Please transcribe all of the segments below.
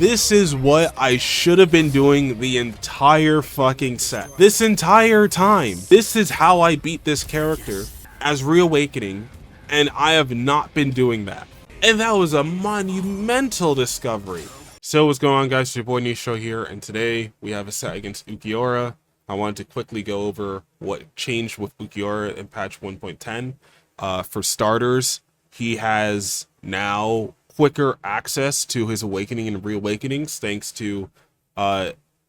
This is what I should have been doing the entire fucking set. This entire time. This is how I beat this character as Reawakening, and I have not been doing that. And that was a monumental discovery. So what's going on, guys? It's your boy Nistro here, and today we have a set against Ulquiorra. I wanted to quickly go over what changed with Ulquiorra in patch 1.10. For starters, he has now quicker access to his awakening and reawakenings thanks to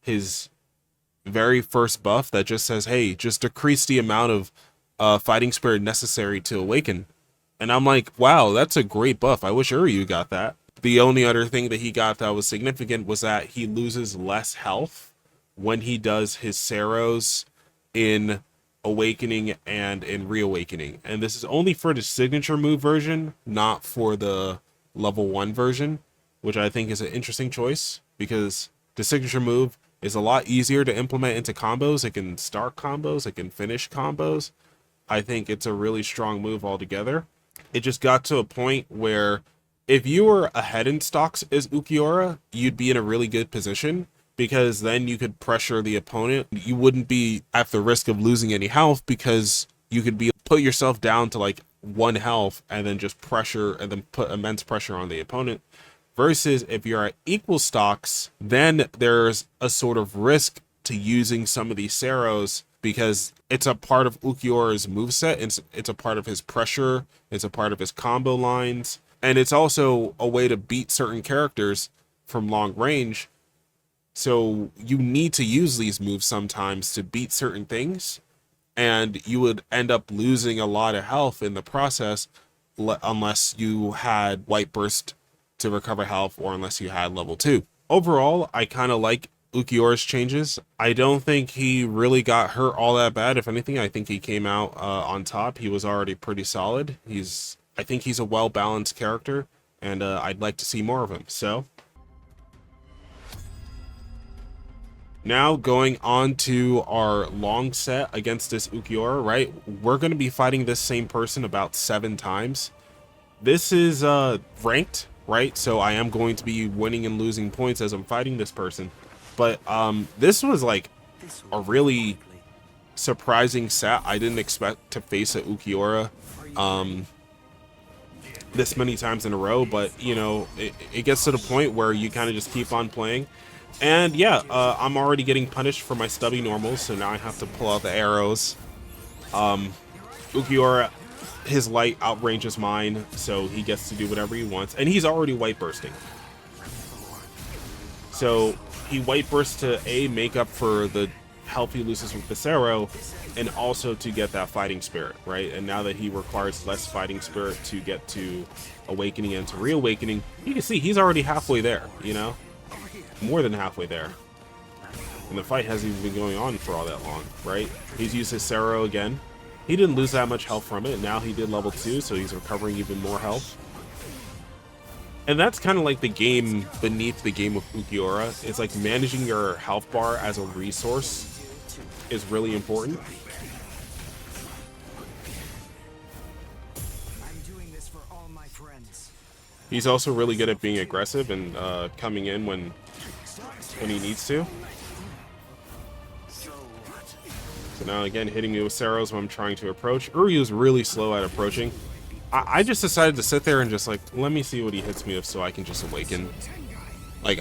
his very first buff that just says, hey, just decrease the amount of fighting spirit necessary to awaken. And I'm like, wow, that's a great buff. I wish Uryu got that. The only other thing that he got that was significant was that he loses less health when he does his Ceros in awakening and in reawakening. And this is only for the signature move version, not for the level 1 version, which I think is an interesting choice because the signature move is a lot easier to implement into combos. It can start combos, it can finish combos. I think it's a really strong move altogether. It just got to a point where if you were ahead in stocks as Ulquiorra, you'd be in a really good position because then you could pressure the opponent. You wouldn't be at the risk of losing any health because you could put yourself down to like 1 health and then just pressure and then put immense pressure on the opponent. Versus if you're at equal stocks, then there's a sort of risk to using some of these Ceros because it's a part of Ulquiorra's moveset. It's a part of his pressure. It's a part of his combo lines. And it's also a way to beat certain characters from long range. So you need to use these moves sometimes to beat certain things. And you would end up losing a lot of health in the process unless you had White Burst to recover health or unless you had level 2. Overall, I kind of like Ulquiorra's changes. I don't think he really got hurt all that bad. If anything, I think he came out on top. He was already pretty solid. I think he's a well-balanced character, and I'd like to see more of him. So now going on to our long set against this Ulquiorra, right? We're going to be fighting this same person about 7 times. This is ranked, right? So I am going to be winning and losing points as I'm fighting this person. But this was like a really surprising set. I didn't expect to face a Ulquiorra this many times in a row, but you know, it gets to the point where you kind of just keep on playing. And yeah, I'm already getting punished for my stubby normals, so now I have to pull out the arrows. Ulquiorra, his light outranges mine, so he gets to do whatever he wants, and he's already white bursting. So he white bursts to make up for the health he loses with Cero, and also to get that fighting spirit, right? And now that he requires less fighting spirit to get to awakening and to reawakening, you can see he's already halfway there, you know? More than halfway there. And the fight hasn't even been going on for all that long, right? He's used his Cero again. He didn't lose that much health from it. Now he did level 2, so he's recovering even more health. And that's kind of like the game beneath the game of Ulquiorra. It's like managing your health bar as a resource is really important. He's also really good at being aggressive and coming in when he needs to. So now again, hitting me with Ceros when I'm trying to approach. Uryu's really slow at approaching. I just decided to sit there and just like, let me see what he hits me with so I can just awaken. Like,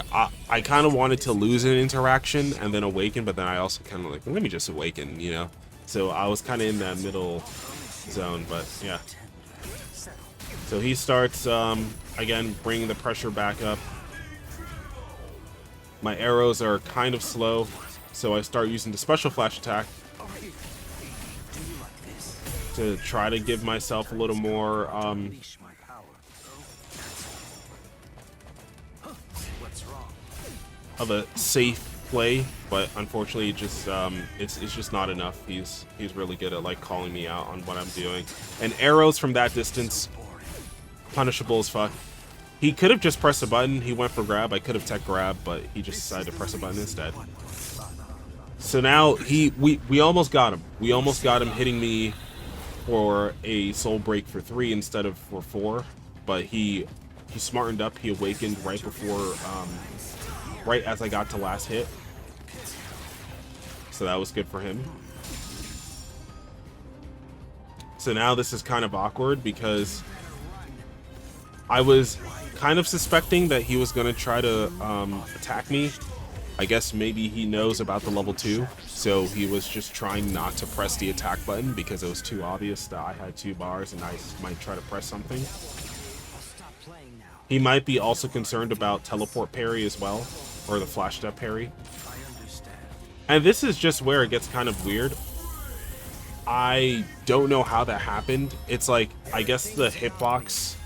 I kind of wanted to lose an interaction and then awaken, but then I also kind of like, let me just awaken, you know? So I was kind of in that middle zone, but yeah. So he starts, again, bringing the pressure back up. My arrows are kind of slow, so I start using the special flash attack to try to give myself a little more of a safe play, but unfortunately it's just not enough. He's really good at like calling me out on what I'm doing, and arrows from that distance punishable as fuck. He could have just pressed a button. He went for grab. I could have tech grab, but he just decided to press a button instead. So now we almost got him. We almost got him hitting me for a soul break for 3 instead of for 4, but he smartened up. He awakened right before right as I got to last hit. So that was good for him. So now this is kind of awkward because I was kind of suspecting that he was going to try to attack me. I guess maybe he knows about the level 2, so he was just trying not to press the attack button because it was too obvious that I had 2 bars and I might try to press something. He might be also concerned about teleport parry as well, or the flash step parry. And this is just where it gets kind of weird. I don't know how that happened. It's like, I guess the hitbox,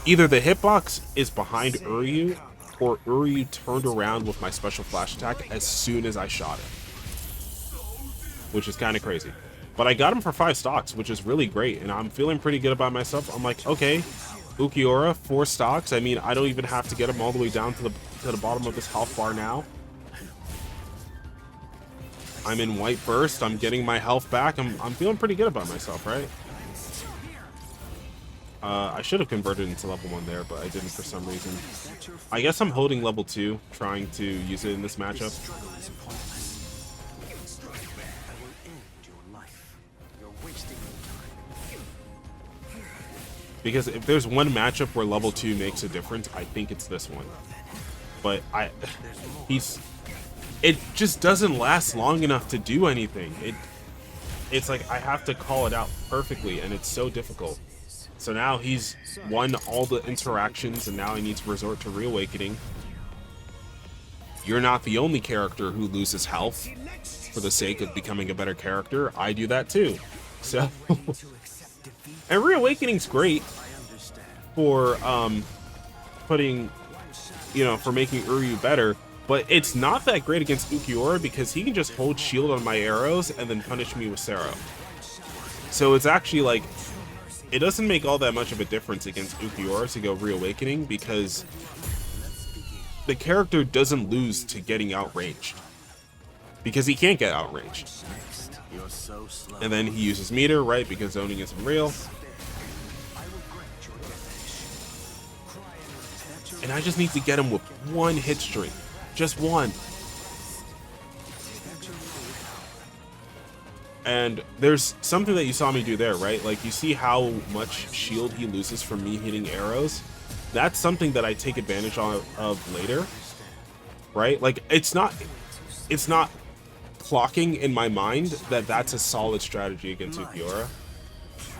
either the hitbox is behind Uryu, or Uryu turned around with my special flash attack as soon as I shot it. Which is kind of crazy. But I got him for 5 stocks, which is really great, and I'm feeling pretty good about myself. I'm like, okay, Ulquiorra, 4 stocks. I mean, I don't even have to get him all the way down to the bottom of this health bar now. I'm in white burst. I'm getting my health back. I'm feeling pretty good about myself, right? I should have converted into level 1 there, but I didn't for some reason. I guess I'm holding level 2, trying to use it in this matchup. Because if there's one matchup where level 2 makes a difference, I think it's this one. But it just doesn't last long enough to do anything. It's like I have to call it out perfectly, and it's so difficult. So now he's won all the interactions, and now he needs to resort to reawakening. You're not the only character who loses health for the sake of becoming a better character. I do that too. So, and reawakening's great for putting, for making Uryu better. But it's not that great against Ulquiorra because he can just hold shield on my arrows and then punish me with Sero. So it's actually like, it doesn't make all that much of a difference against Ulquiorra to go reawakening because the character doesn't lose to getting outranged. Because he can't get outranged. And then he uses meter, right? Because zoning isn't real. And I just need to get him with 1 hit streak. Just 1. And there's something that you saw me do there, right? Like, you see how much shield he loses from me hitting arrows? That's something that I take advantage of later, right? Like, it's not clocking in my mind that that's a solid strategy against Ulquiorra.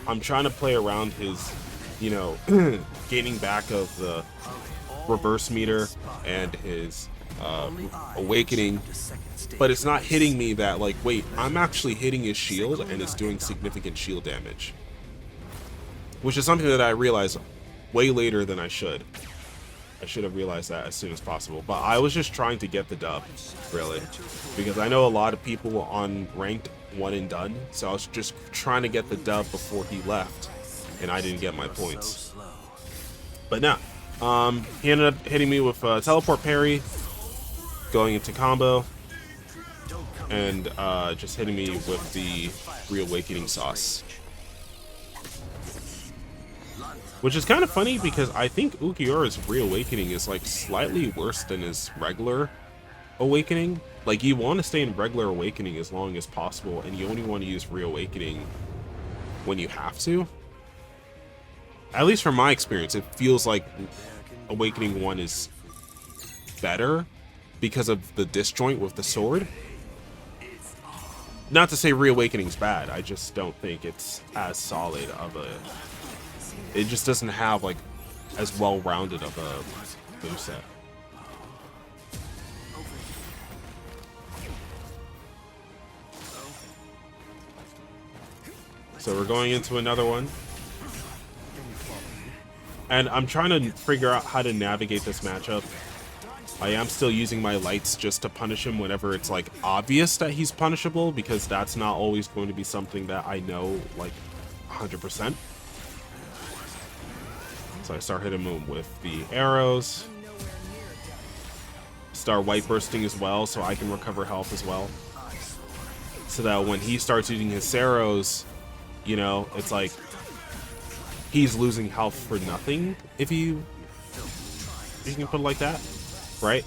I'm trying to play around his, gaining back of the reverse meter and his awakening, but it's not hitting me that, like, wait, I'm actually hitting his shield and it's doing significant shield damage, which is something that I realized way later than I should. I should have realized that as soon as possible, but I was just trying to get the dub, really, because I know a lot of people were on ranked 1 and done, so I was just trying to get the dub before he left, and I didn't get my points. But no, he ended up hitting me with teleport parry, going into combo, and just hitting me with the reawakening sauce. Which is kind of funny because I think Ulquiorra's reawakening is like slightly worse than his regular awakening. Like, you want to stay in regular awakening as long as possible, and you only want to use reawakening when you have to. At least from my experience, it feels like awakening 1 is better because of the disjoint with the sword. Not to say reawakening's bad, I just don't think it's as solid of a... It just doesn't have, like, as well-rounded of a moveset. So we're going into another one. And I'm trying to figure out how to navigate this matchup. I am still using my lights just to punish him whenever it's, like, obvious that he's punishable, because that's not always going to be something that I know, like, 100%. So I start hitting him with the arrows. Start white bursting as well, so I can recover health as well. So that when he starts using his arrows, it's like he's losing health for nothing, if you can put it like that, right?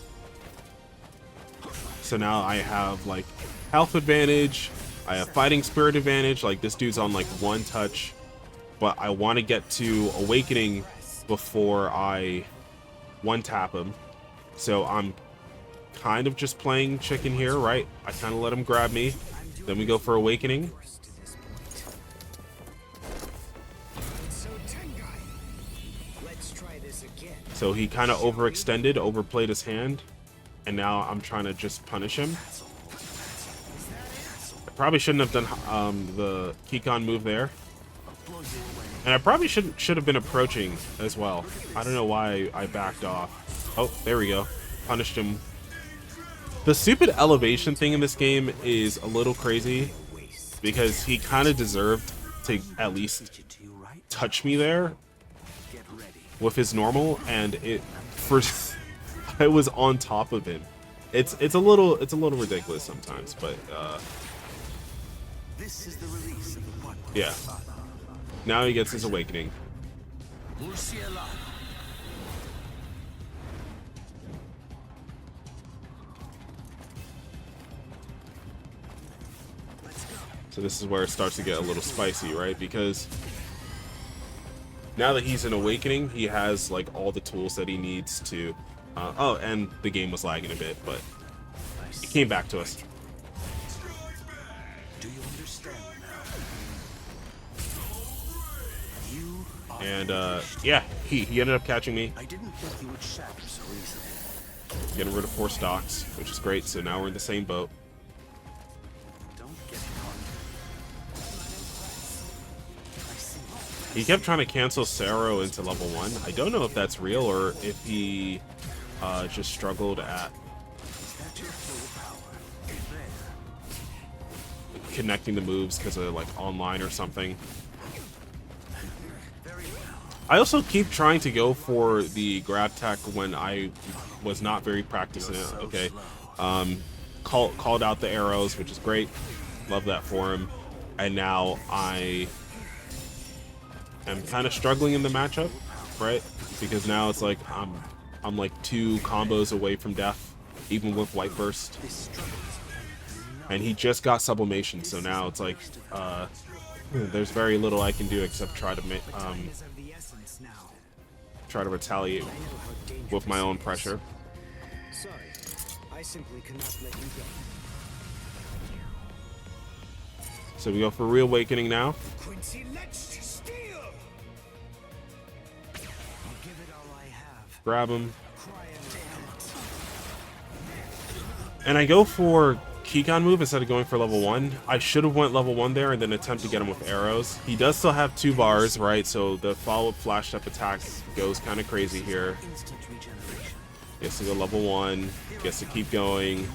So now I have like health advantage, I have fighting spirit advantage. Like this dude's on like 1 touch, but I want to get to awakening before I 1-tap him. So I'm kind of just playing chicken here, right? I kind of let him grab me, then we go for awakening. So he kind of overextended, overplayed his hand, and now I'm trying to just punish him. I probably shouldn't have done the Kikon move there. And I probably should have been approaching as well. I don't know why I backed off. Oh, there we go. Punished him. The stupid elevation thing in this game is a little crazy because he kind of deserved to at least touch me there with his normal, and I was on top of him. It's a little ridiculous sometimes, but yeah. Now he gets his awakening. So this is where it starts to get a little spicy, right? Because now that he's an awakening, he has like all the tools that he needs to. Oh, and the game was lagging a bit, but it came back to us. And yeah, he ended up catching me. Getting rid of 4 stocks, which is great. So now we're in the same boat. He kept trying to cancel Sero into level 1. I don't know if that's real or if he just struggled at connecting the moves because of like online or something. I also keep trying to go for the grab tech when I was not very practicing it. Okay, called out the arrows, which is great. Love that for him. And now I am kind of struggling in the matchup, right? Because now it's like I'm like 2 combos away from death, even with White Burst. And he just got sublimation, so now it's like there's very little I can do except try to retaliate with my own pressure. Sorry, I simply cannot let you go. So we go for reawakening now. Grab him. And I go for Kikon move instead of going for level 1. I should have went level 1 there and then attempt to get him with arrows. He does still have 2 bars, right? So the follow-up flash step attack goes kind of crazy here. Gets to go level 1. Gets to keep going.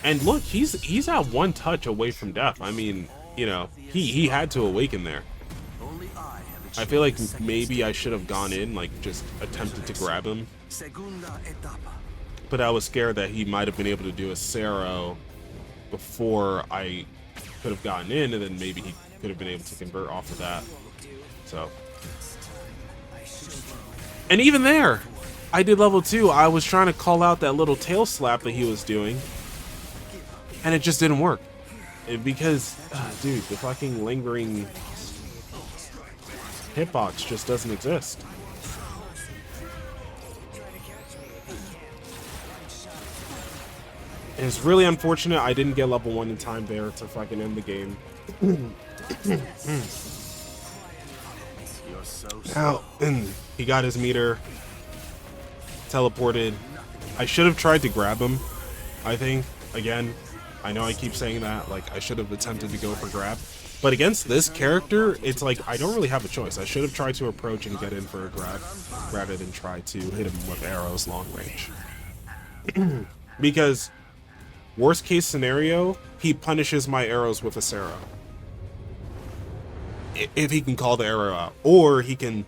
And look, he's at 1 touch away from death. I mean, you know, he had to awaken there. I feel like maybe I should have gone in, like just attempted to grab him. But I was scared that he might have been able to do a Sero before I could have gotten in, and then maybe he could have been able to convert off of that. So, and even there, I did level 2. I was trying to call out that little tail slap that he was doing, and it just didn't work. Because, dude, the fucking lingering hitbox just doesn't exist. And it's really unfortunate I didn't get level 1 in time there to fucking end the game. Now, he got his meter. Teleported. I should have tried to grab him, I think. Again, I know I keep saying that. Like, I should have attempted to go for grab. But against this character, it's like, I don't really have a choice. I should have tried to approach and get in for a grab, rather than try to hit him with arrows long range. Because worst case scenario, he punishes my arrows with a Sero. If he can call the arrow out. Or he can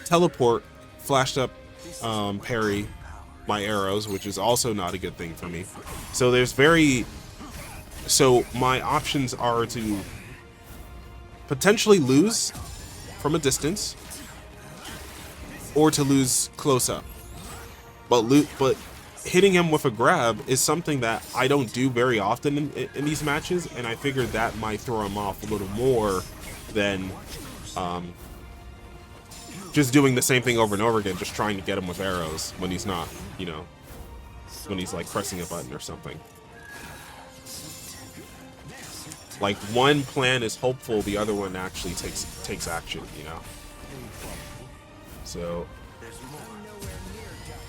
teleport, flashed up parry my arrows, which is also not a good thing for me. So so my options are to potentially lose from a distance, or to lose close up. but hitting him with a grab is something that I don't do very often in these matches, and I figured that might throw him off a little more than just doing the same thing over and over again, just trying to get him with arrows when he's not, you know, when he's like pressing a button or something. Like, one plan is hopeful, the other one actually takes action, you know. So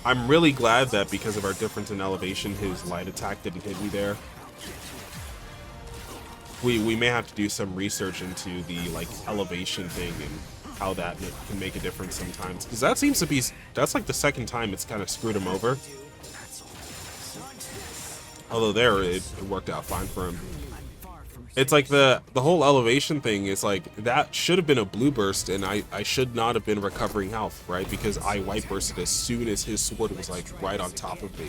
I'm really glad that because of our difference in elevation, his light attack didn't hit me there. We may have to do some research into the like elevation thing and how that can make a difference sometimes, because that seems to be, that's like the second time it's kind of screwed him over. Although there it worked out fine for him. It's like the whole elevation thing is like, that should have been a blue burst, and I should not have been recovering health, right? Because I white bursted as soon as his sword was like right on top of me,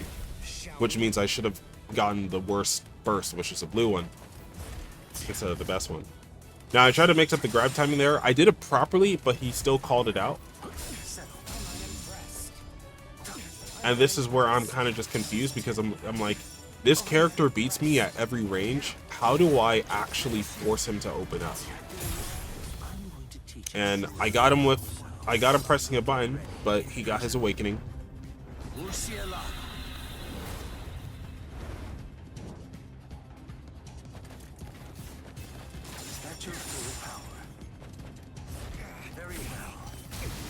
which means I should have gotten the worst burst, which is a blue one, instead of the best one. Now I tried to mix up the grab timing there. I did it properly, but he still called it out. And this is where I'm kind of just confused, because I'm like, this character beats me at every range. How do I actually force him to open up? And I got him pressing a button, but he got his awakening.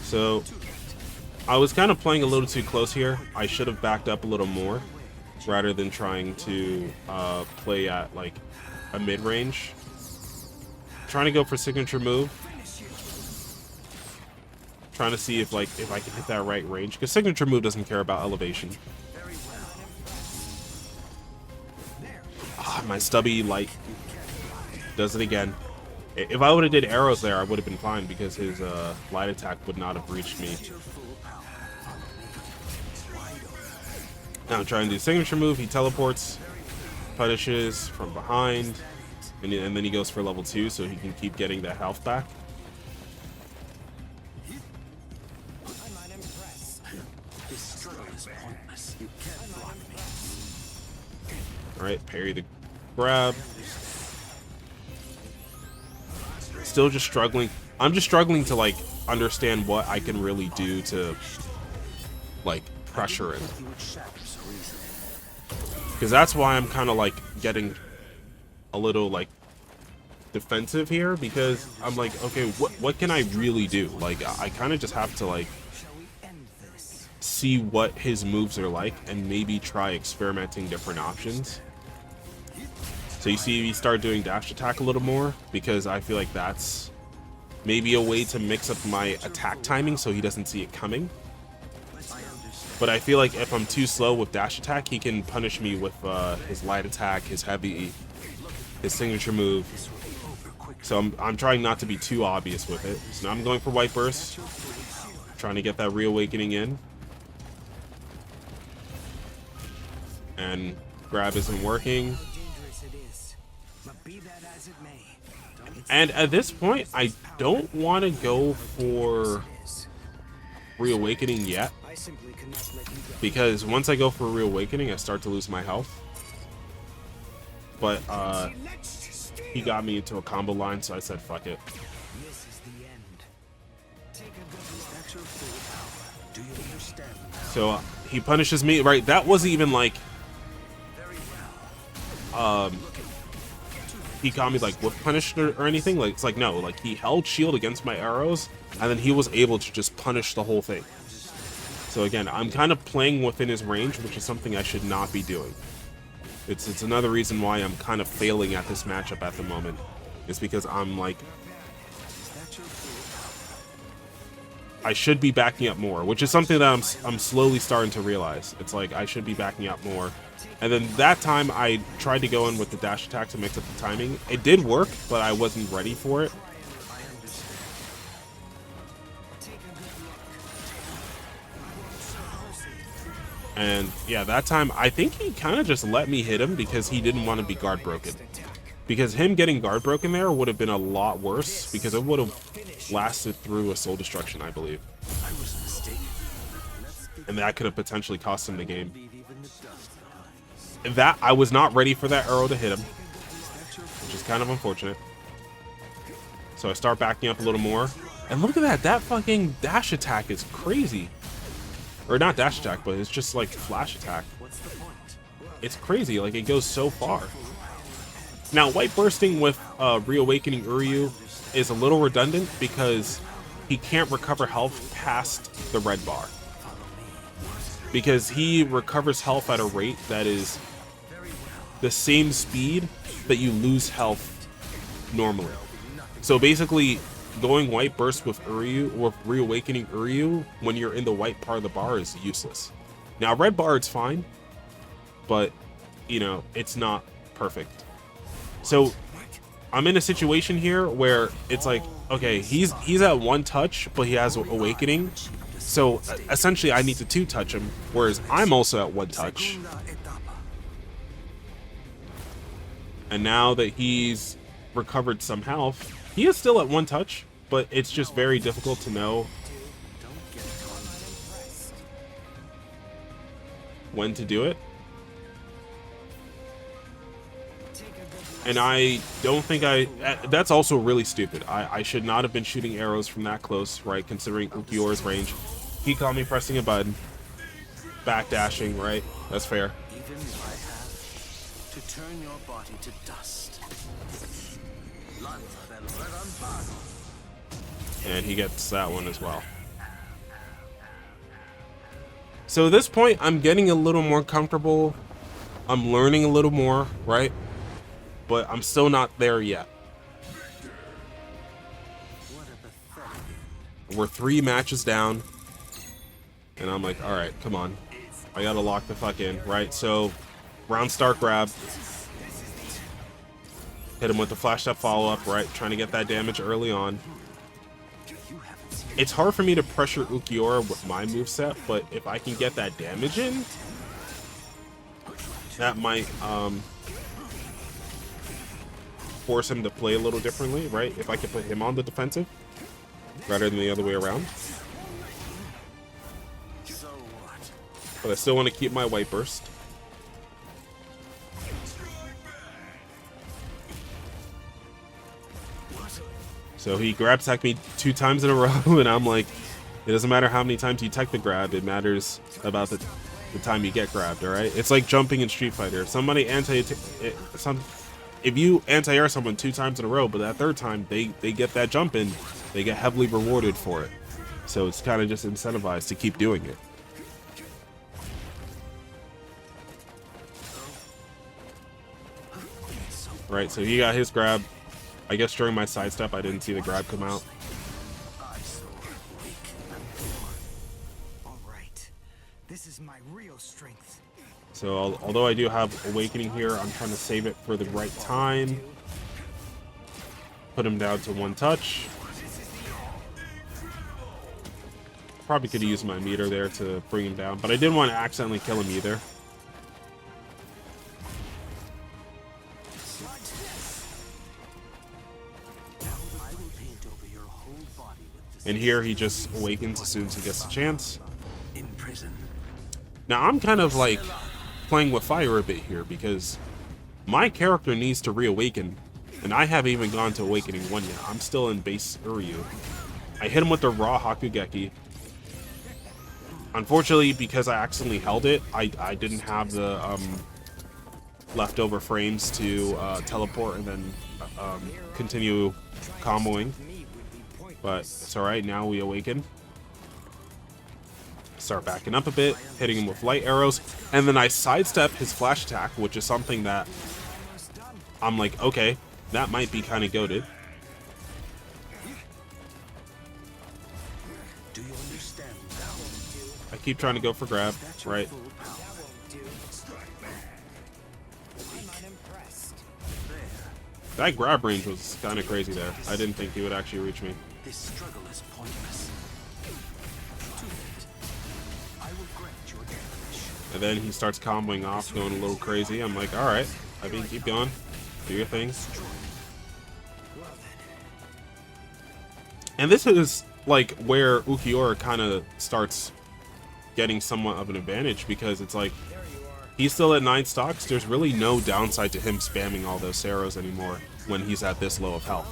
So I was kind of playing a little too close here. I should have backed up a little more, rather than trying to play at like a mid-range. Trying to go for signature move. Trying to see if I can hit that right range, because signature move doesn't care about elevation. Ah, my stubby light does it again. If I would have did arrows there, I would have been fine, because his light attack would not have reached me. Now I'm trying to do signature move. He teleports, punishes from behind, and then he goes for level 2 so he can keep getting that health back. Alright, parry the grab. Still just struggling. I'm just struggling to like understand what I can really do to like pressure him. Because that's why I'm kind of like getting a little like defensive here, because I'm like, okay, what can I really do? Like, I kind of just have to like see what his moves are like and maybe try experimenting different options. So you see me start doing dash attack a little more, because I feel like that's maybe a way to mix up my attack timing so he doesn't see it coming. But I feel like if I'm too slow with dash attack, he can punish me with his light attack, his heavy, his signature move. So I'm trying not to be too obvious with it. So now I'm going for white burst, trying to get that reawakening in. And grab isn't working. And at this point, I don't want to go for reawakening yet, because once I go for reawakening, I start to lose my health. But he got me into a combo line, so I said fuck it. So he punishes me, right? That wasn't even like he got me like whip punished or anything. Like, it's like, no, like he held shield against my arrows, and then he was able to just punish the whole thing. So again, I'm kind of playing within his range, which is something I should not be doing. It's another reason why I'm kind of failing at this matchup at the moment. It's because I'm like, I should be backing up more, which is something that I'm slowly starting to realize. It's like I should be backing up more. And then that time I tried to go in with the dash attack to mix up the timing. It did work, but I wasn't ready for it. And yeah, that time I think he kind of just let me hit him because he didn't want to be guard broken. Because him getting guard broken there would have been a lot worse, because it would have lasted through a soul destruction, I believe. and that could have potentially cost him the game. That I was not ready for that arrow to hit him, which is kind of unfortunate. So I start backing up a little more, and look at that! That fucking dash attack is crazy. Or not dash attack, but it's just like flash attack. It's crazy, like it goes so far. Now, white bursting with reawakening Uryu is a little redundant because he can't recover health past the red bar. Because he recovers health at a rate that is the same speed that you lose health normally. So basically, going white burst with Uryu, or reawakening Uryu, when you're in the white part of the bar is useless. Now, red bar, it's fine, but, you know, it's not perfect. So, I'm in a situation here where it's like, okay, he's at one touch, but he has awakening. So, essentially, I need to two touch him, whereas I'm also at one touch. And now that he's recovered some health, he is still at one touch, but it's just very difficult to know when to do it. And I don't think that's also really stupid. I should not have been shooting arrows from that close, right? Considering Ulquiorra's range. He caught me pressing a button. Backdashing, right? That's fair. Even if I have to turn your body to dust. And he gets that one as well. So at this point, I'm getting a little more comfortable. I'm learning a little more, right? But I'm still not there yet. We're 3 matches down. And I'm like, alright, come on. I gotta lock the fuck in, right? So, round start grab. Hit him with the flash step follow-up, right? Trying to get that damage early on. It's hard for me to pressure Ulquiorra with my moveset, but if I can get that damage in, that might force him to play a little differently, right? If I can put him on the defensive rather than the other way around. But I still want to keep my white burst. So he grab attacked me 2 times in a row, and I'm like, it doesn't matter how many times you tech the grab, it matters about the time you get grabbed, alright? It's like jumping in Street Fighter. If you anti-air someone 2 times in a row, but that 3rd time they get that jump in, they get heavily rewarded for it. So it's kind of just incentivized to keep doing it. Right, so he got his grab. I guess during my sidestep, I didn't see the grab come out. All right. This is my real strength. So although I do have awakening here, I'm trying to save it for the right time. Put him down to 1 touch. Probably could have used my meter there to bring him down, but I didn't want to accidentally kill him either. And here he just awakens as soon as he gets a chance. Now I'm kind of like playing with fire a bit here because my character needs to reawaken, and I haven't even gone to awakening 1 yet. I'm still in base Uryu. I hit him with the raw Hakugeki. Unfortunately, because I accidentally held it, I didn't have the leftover frames to teleport and then continue comboing. But it's alright, now we awaken. Start backing up a bit, hitting him with light arrows, and then I sidestep his flash attack, which is something that I'm like, okay, that might be kind of goated. I keep trying to go for grab, right? That grab range was kind of crazy there. I didn't think he would actually reach me. This struggle is pointless. I will grant your damage. And then he starts comboing off, going a little crazy. I'm like, alright, I mean, keep going. Do your thing. And this is like where Ulquiorra kind of starts getting somewhat of an advantage because it's like he's still at 9 stocks. There's really no downside to him spamming all those arrows anymore when he's at this low of health.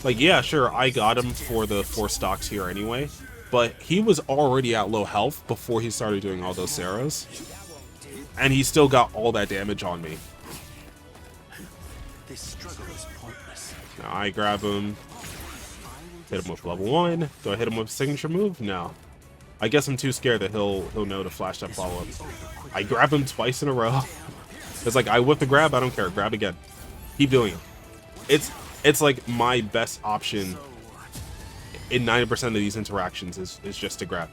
Like, yeah, sure, I got him for the 4 stocks here anyway, but he was already at low health before he started doing all those arrows, and he still got all that damage on me. Now I grab him, hit him with level 1. Do I hit him with a signature move? No. I guess I'm too scared that he'll know to flash that follow-up. I grab him twice in a row. It's like, I whip the grab, I don't care. Grab again. Keep doing it. It's like my best option in 90% of these interactions is just to grab.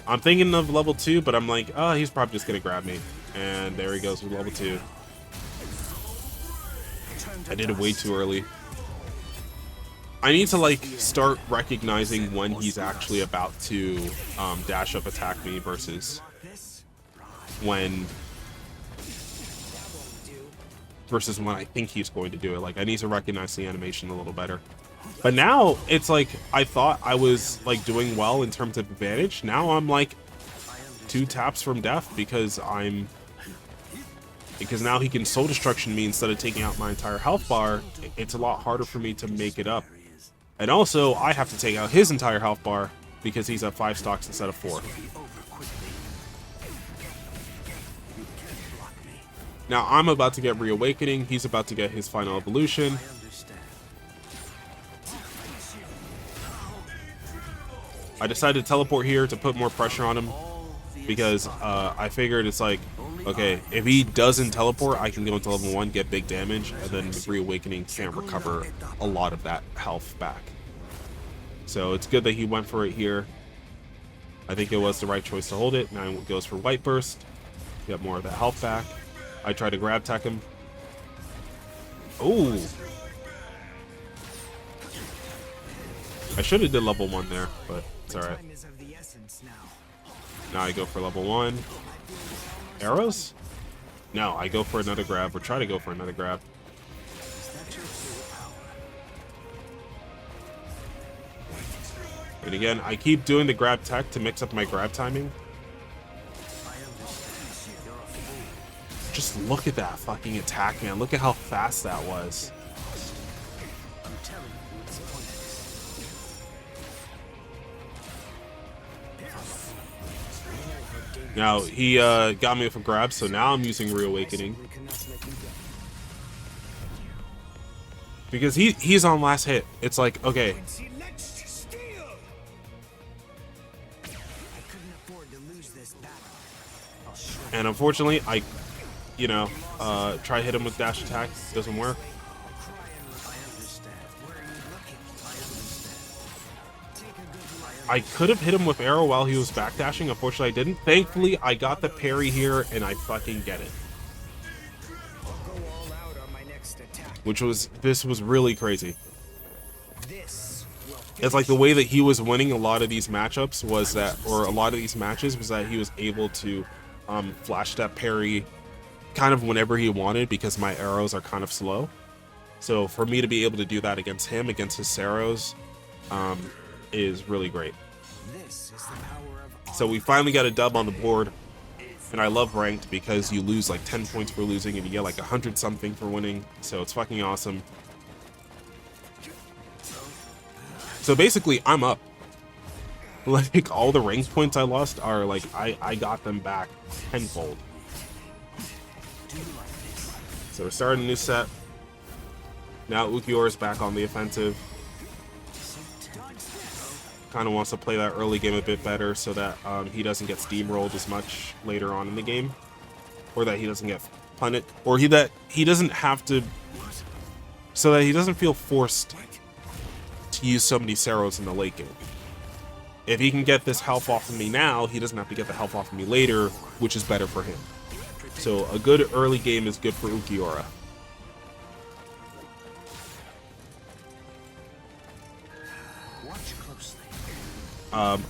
I'm thinking of level 2, but I'm like, oh, he's probably just going to grab me. And there he goes with level 2. I did it way too early. I need to like start recognizing when he's actually about to dash up attack me versus when I think he's going to do it. Like, I need to recognize the animation a little better. But now it's like I thought I was like doing well in terms of advantage. Now I'm like 2 taps from death because now he can soul destruction me instead of taking out my entire health bar. It's a lot harder for me to make it up. And also, I have to take out his entire health bar because he's at 5 stocks instead of 4. Now, I'm about to get Reawakening. He's about to get his final evolution. I decided to teleport here to put more pressure on him because I figured it's like, okay, if he doesn't teleport, I can go into level 1, get big damage, and then Reawakening can't recover a lot of that health back. So it's good that he went for it here. I think it was the right choice to hold it. Now he goes for White Burst. Get more of that health back. I try to grab tech him. Ooh. I should have did level 1 there, but it's alright. Now I go for level 1. Arrows? No, I go for another grab, or try to go for another grab. And again, I keep doing the grab tech to mix up my grab timing. Just look at that fucking attack, man. Look at how fast that was. Now, he got me with a grab, so now I'm using Reawakening. Because he's on last hit. It's like, okay. And unfortunately, I try to hit him with dash attack. Doesn't work. I could have hit him with arrow while he was backdashing. Unfortunately, I didn't. Thankfully, I got the parry here, and I fucking get it. This was really crazy. It's like the way that he was winning a lot of these matchups was that, or a lot of these matches, was that he was able to flash that parry kind of whenever he wanted because my arrows are kind of slow. So for me to be able to do that against him, against his arrows, is really great. So we finally got a dub on the board, and I love ranked because you lose like 10 points for losing and you get like 100 something for winning, so it's fucking awesome. So basically I'm up. Like all the ranked points I lost are like I got them back tenfold. So we're starting a new set. Now Ulquiorra is back on the offensive. Kind of wants to play that early game a bit better so that he doesn't get steamrolled as much later on in the game, or that he doesn't get punted, or that he doesn't have to, so that he doesn't feel forced to use so many Ceros in the late game. If he can get this health off of me now, he doesn't have to get the health off of me later, which is better for him. So a good early game is good for Ulquiorra.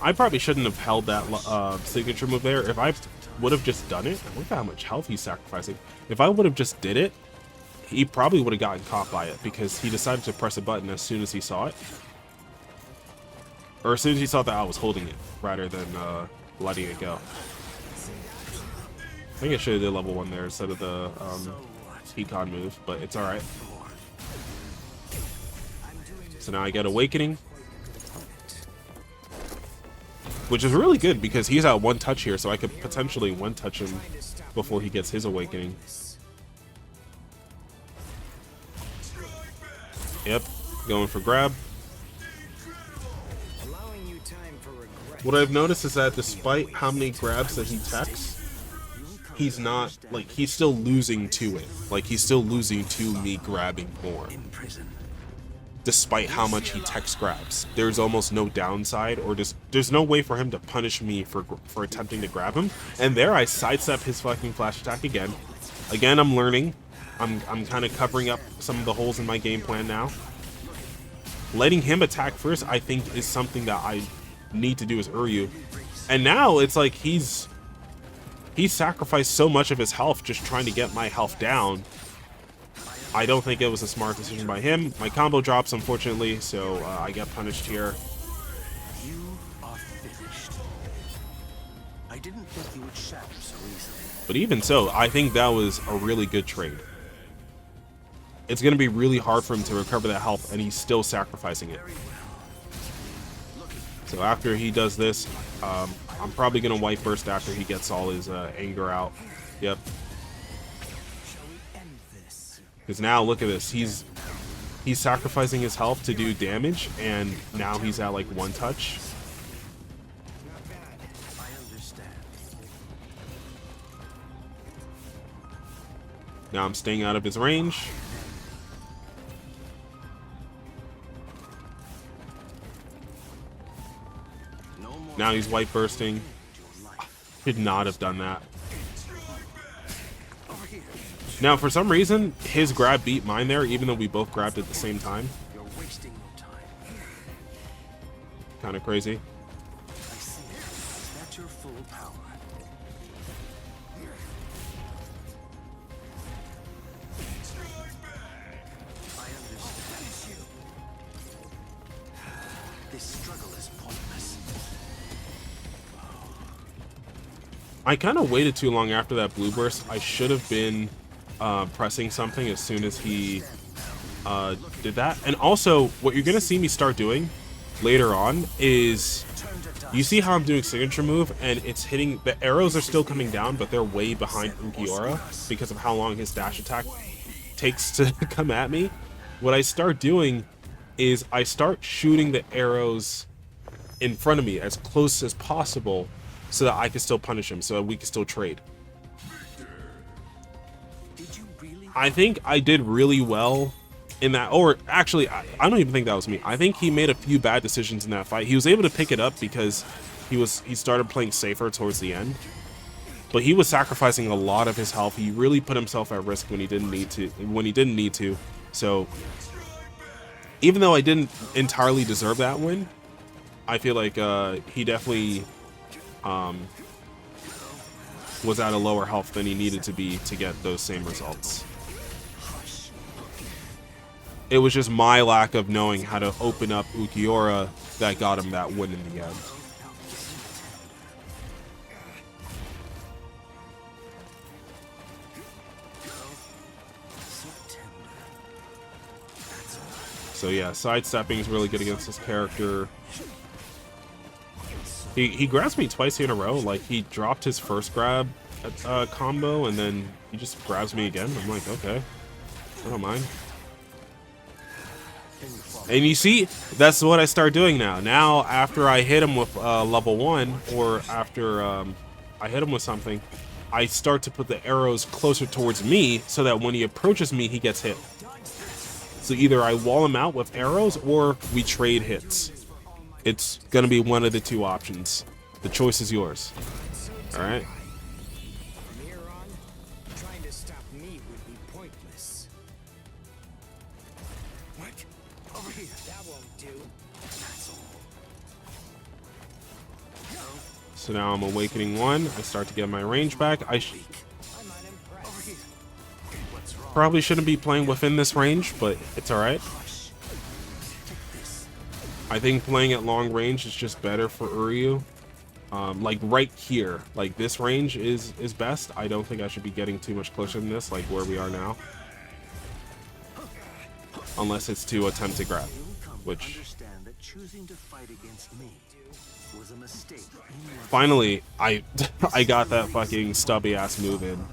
I probably shouldn't have held that signature move there. If I would have just done it, look at how much health he's sacrificing. If I would have just did it, he probably would have gotten caught by it because he decided to press a button as soon as he saw it. Or as soon as he saw that I was holding it, rather than letting it go. I think I should have did level 1 there instead of the Econ move, but it's alright. So now I get Awakening, which is really good because he's at 1 touch here, so I could potentially 1 touch him before he gets his Awakening. Yep, going for grab. What I've noticed is that despite how many grabs that he techs, he's not, like, he's still losing to it. Like, he's still losing to me grabbing more. Despite how much he techs grabs. There's almost no downside, or just, there's no way for him to punish me for attempting to grab him. And there I sidestep his fucking flash attack again. Again, I'm learning. I'm kind of covering up some of the holes in my game plan now. Letting him attack first, I think, is something that I need to do as Uryu. And now it's like he's sacrificed so much of his health just trying to get my health down. I don't think it was a smart decision by him. My combo drops, unfortunately, so I get punished here. You are finished. I didn't think you would shatter so easily. But even so, I think that was a really good trade. It's going to be really hard for him to recover that health, and he's still sacrificing it. So after he does this, I'm probably going to White Burst after he gets all his anger out. Yep. Because now, look at this. He's sacrificing his health to do damage, and now he's at like 1 touch. Now I'm staying out of his range. Now he's White Bursting. Should not have done that. Now, for some reason, his grab beat mine there, even though we both grabbed at the same time. Kind of crazy. I kind of waited too long after that blue burst. I should have been pressing something as soon as he did that. And also, what you're going to see me start doing later on is, you see how I'm doing signature move, and it's hitting, the arrows are still coming down, but they're way behind Ulquiorra because of how long his dash attack takes to come at me. What I start doing is I start shooting the arrows in front of me as close as possible, so that I can still punish him, so that we can still trade. I think I did really well in that, or actually, I don't even think that was me. I think he made a few bad decisions in that fight. He was able to pick it up because he started playing safer towards the end. But he was sacrificing a lot of his health. He really put himself at risk when he didn't need to. So even though I didn't entirely deserve that win, I feel like he definitely was at a lower health than he needed to be to get those same results. It was just my lack of knowing how to open up Ulquiorra that got him that win in the end. So yeah, sidestepping is really good against this character. He grabs me twice in a row. Like, he dropped his first grab combo, and then he just grabs me again. I'm like, okay, I don't mind. And you see, that's what I start doing now. Now, after I hit him with level 1, or after I hit him with something, I start to put the arrows closer towards me, so that when he approaches me, he gets hit. So either I wall him out with arrows, or we trade hits. It's gonna be one of the two options. The choice is yours. All right. Trying to stop me would be pointless. What? Over here. That won't do. That's all. So now I'm awakening 1. I start to get my range back. Probably shouldn't be playing within this range, but it's all right. I think playing at long range is just better for Uryu. Like right here, like this range is best. I don't think I should be getting too much closer than this, like where we are now. Unless it's to attempt to grab, which... Finally, I got that fucking stubby ass move in.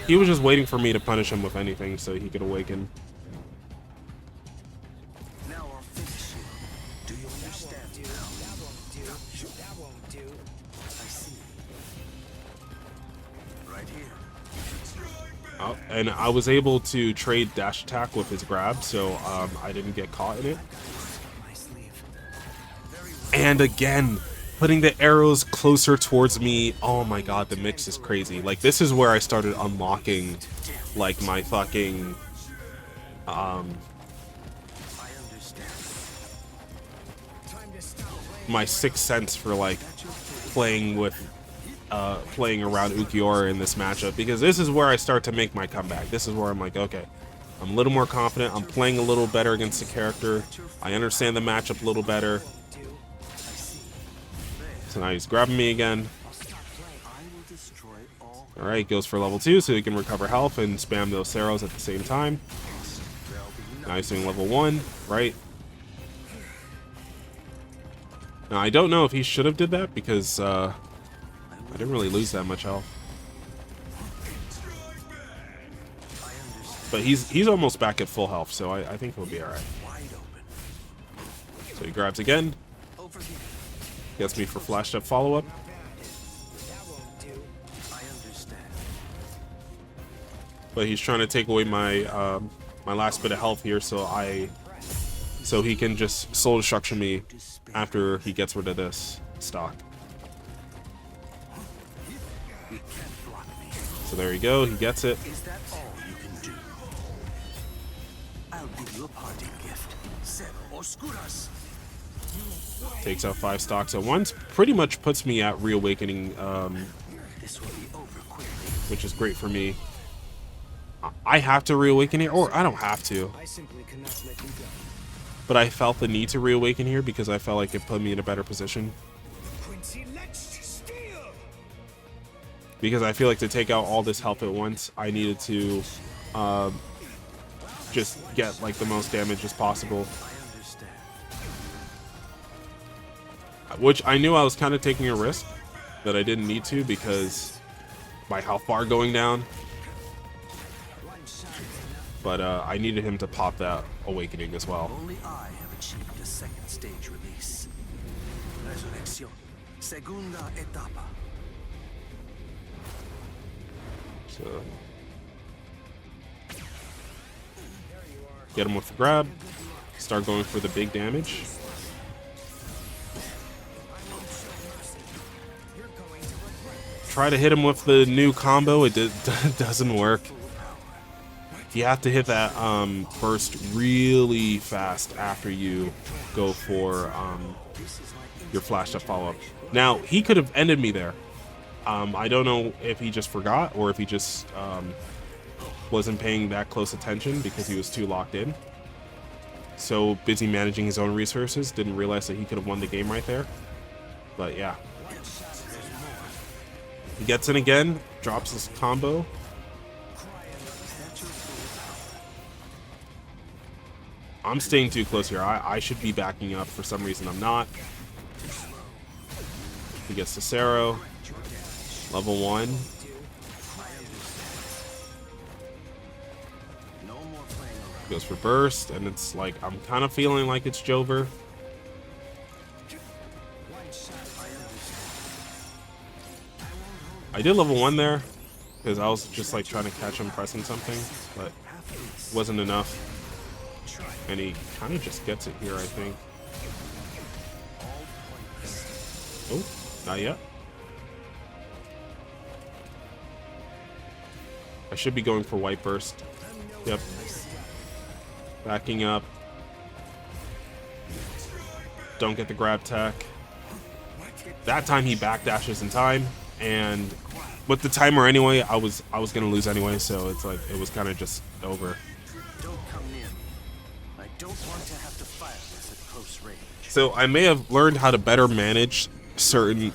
He was just waiting for me to punish him with anything so he could awaken. Oh, and I was able to trade dash attack with his grab, so I didn't get caught in it. And again, putting the arrows closer towards me. Oh my god, the mix is crazy. Like, this is where I started unlocking, like, my fucking, my sixth sense for, like, playing around Ulquiorra in this matchup, because this is where I start to make my comeback. This is where I'm like, okay, I'm a little more confident. I'm playing a little better against the character. I understand the matchup a little better. So now he's grabbing me again. Alright, goes for level 2 so he can recover health and spam those arrows at the same time. Now he's doing level 1, right? Now I don't know if he should have did that because I didn't really lose that much health. But he's almost back at full health, so I think he'll be alright. So he grabs again. Gets me for flashed up follow-up. But he's trying to take away my my last bit of health here, so he can just soul destruction me after he gets rid of this stock. So there you go, he gets it. Is that all you can do? I'll give you a parting gift. Takes out 5 stocks at once. Pretty much puts me at reawakening, which is great for me. I have to reawaken here, or I don't have to. But I felt the need to reawaken here because I felt like it put me in a better position. Because I feel like to take out all this health at once, I needed to just get like the most damage as possible. Which I knew I was kind of taking a risk that I didn't need to because my health bar going down. But I needed him to pop that awakening as well. Only I have achieved a second stage release. Resurrección. Segunda etapa. So get him with the grab. Start going for the big damage. Try to hit him with the new combo. It doesn't work. You have to hit that burst really fast after you go for your flashed up follow-up. Now, he could have ended me there. I don't know if he just forgot or if he just wasn't paying that close attention because he was too locked in. So busy managing his own resources, didn't realize that he could have won the game right there. But yeah. He gets in again, drops his combo. I'm staying too close here. I should be backing up. For some reason, I'm not. He gets to Cero. Level 1. Goes for burst, and it's like, I'm kind of feeling like it's Jover. I did level 1 there, because I was just like trying to catch him pressing something, but wasn't enough. And he kind of just gets it here, I think. Oh, not yet. I should be going for white burst. Yep. Backing up. Don't get the grab tech. That time he backdashes in time, and with the timer anyway, I was gonna lose anyway, so it's like it was kind of just over. don't want to have to fire this at close range. So I may have learned how to better manage certain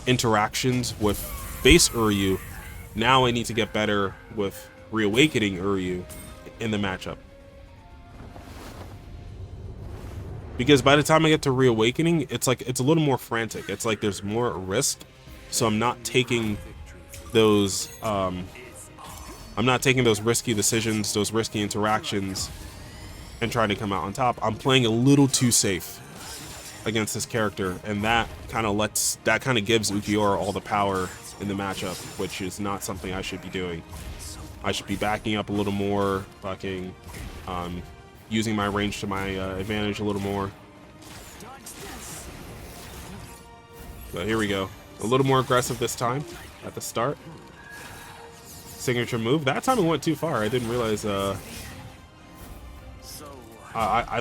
interactions with base Uryu. Now I need to get better with reawakening Uryu in the matchup. Because by the time I get to reawakening, it's like it's a little more frantic. It's like there's more risk. So I'm not taking those risky decisions, those risky interactions, and trying to come out on top. I'm playing a little too safe against this character, and that kind of gives Ulquiorra all the power in the matchup, which is not something I should be doing. I should be backing up a little more, fucking using my range to my advantage a little more. But here we go. A little more aggressive this time at the start. Signature move. That time it went too far. I didn't realize. I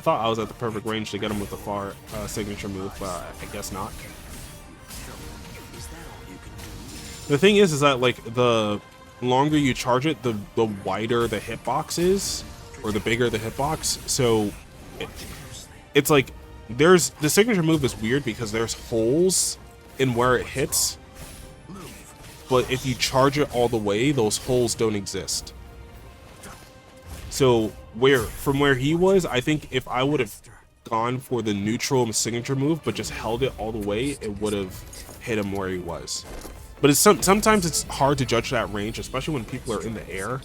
thought I was at the perfect range to get him with the far signature move, but I guess not. The thing is that like the longer you charge it, the wider the hitbox is, or the bigger the hitbox. So it's like the signature move is weird because there's holes in where it hits, but if you charge it all the way, those holes don't exist. So from where he was, I think if I would have gone for the neutral signature move but just held it all the way, it would have hit him where he was. But sometimes it's hard to judge that range, especially when people are in the air.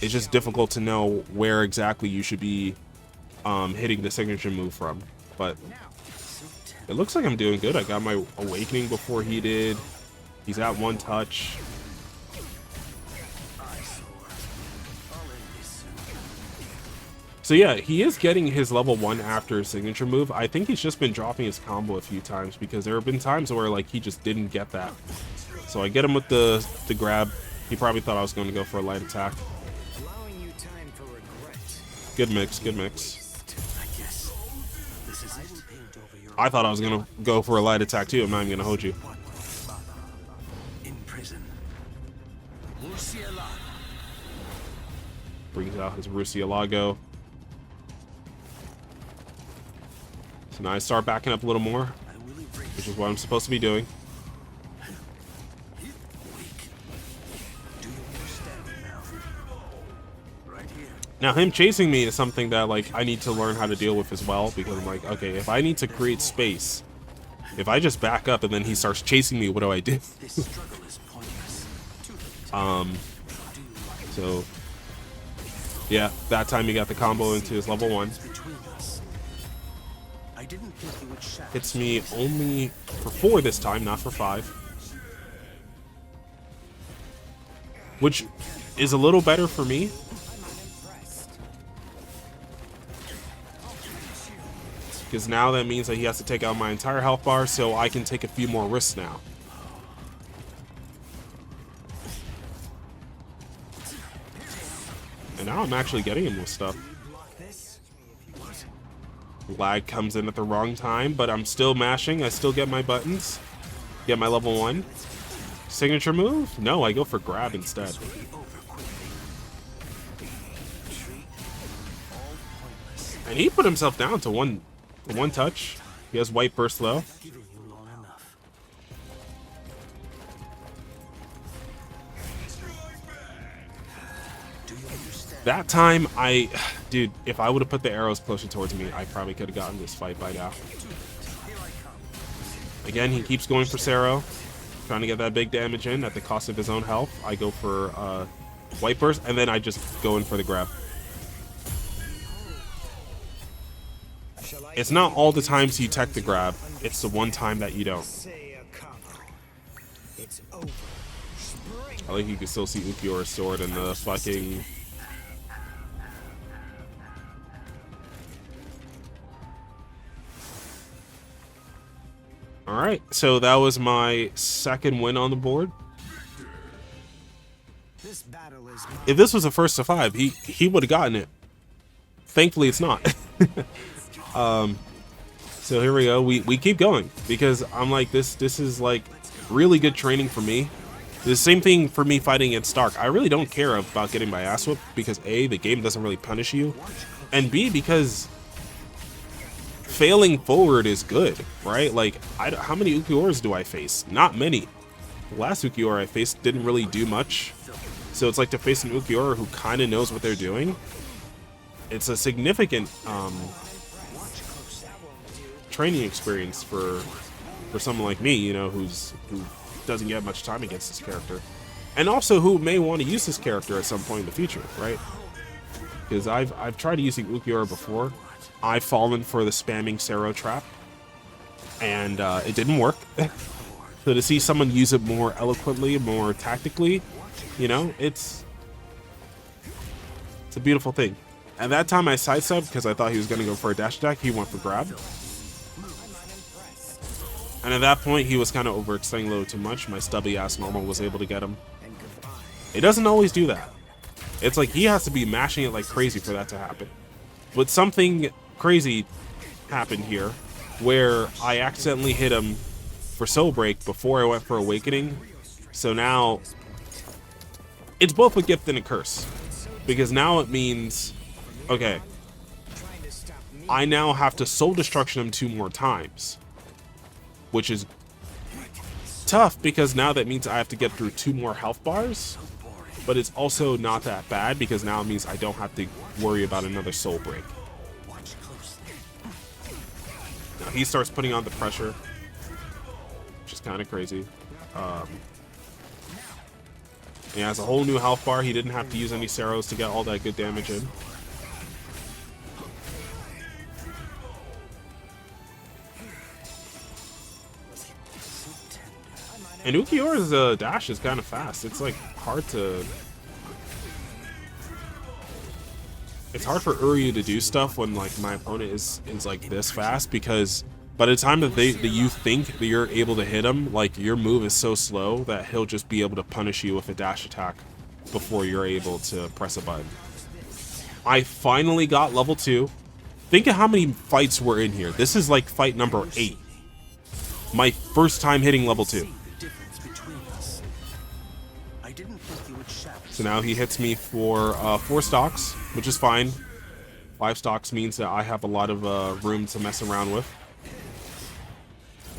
It's just difficult to know where exactly you should be hitting the signature move from. But it looks like I'm doing good. I got my awakening before he did. He's at one touch. So yeah, he is getting his level 1 after his signature move. I think he's just been dropping his combo a few times because there have been times where like he just didn't get that. So I get him with the grab. He probably thought I was going to go for a light attack. Good mix, good mix. I thought I was going to go for a light attack too. I'm not even going to hold you. Brings out his Rusialago. So now I start backing up a little more, which is what I'm supposed to be doing. Now him chasing me is something that like I need to learn how to deal with as well, because I'm like, okay, if I need to create space, if I just back up and then he starts chasing me, what do I do? So yeah, that time he got the combo into his level 1. Hits me only for 4 this time, not for 5. Which is a little better for me. Because now that means that he has to take out my entire health bar, so I can take a few more risks now. And now I'm actually getting him with stuff. Lag comes in at the wrong time, but I'm still mashing. I still get my buttons. Get my level 1. Signature move? No, I go for grab instead. And he put himself down to one touch. He has white burst though. That time, dude, if I would have put the arrows closer towards me, I probably could have gotten this fight by now. Again, he keeps going for Sero, trying to get that big damage in at the cost of his own health. I go for white burst, and then I just go in for the grab. It's not all the times you tech the grab, it's the one time that you don't. I think you can still see Ulquiorra's sword in the fucking... Alright, so that was my second win on the board. If this was a first to 5, he would have gotten it. Thankfully, it's not. So here we go. We keep going because I'm like, this is like really good training for me. The same thing for me fighting against Stark. I really don't care about getting my ass whipped because A, the game doesn't really punish you, And B, because failing forward is good, right? Like, how many Ulquiorras do I face? Not many. The last Ulquiorra I faced didn't really do much. So it's like to face an Ulquiorra who kind of knows what they're doing. It's a significant training experience for someone like me, you know, who doesn't get much time against this character. And also who may want to use this character at some point in the future, right? Because I've tried using Ulquiorra before. I've fallen for the spamming Sero trap, and it didn't work. So to see someone use it more eloquently, more tactically, you know, it's a beautiful thing. At that time, I sidestepped because I thought he was going to go for a dash attack. He went for grab. And at that point, he was kind of overextending a little too much. My stubby-ass normal was able to get him. It doesn't always do that. It's like he has to be mashing it like crazy for that to happen. But something crazy happened here where I accidentally hit him for Soul Break before I went for Awakening. So now it's both a gift and a curse. Because now it means, okay, I now have to Soul Destruction him 2 more times. Which is tough because now that means I have to get through 2 more health bars. But it's also not that bad because now it means I don't have to worry about another Soul Break. Now he starts putting on the pressure, which is kind of crazy. He has a whole new health bar. He didn't have to use any Seros to get all that good damage in. And Ulquiorra's dash is kind of fast. It's like hard to... It's hard for Uryu to do stuff when like my opponent is like this fast, because by the time that you think that you're able to hit him, like your move is so slow that he'll just be able to punish you with a dash attack before you're able to press a button. I finally got level 2. Think of how many fights were in here. This is like fight number 8. My first time hitting level 2. So now he hits me for 4 stocks, which is fine. 5 stocks means that I have a lot of room to mess around with.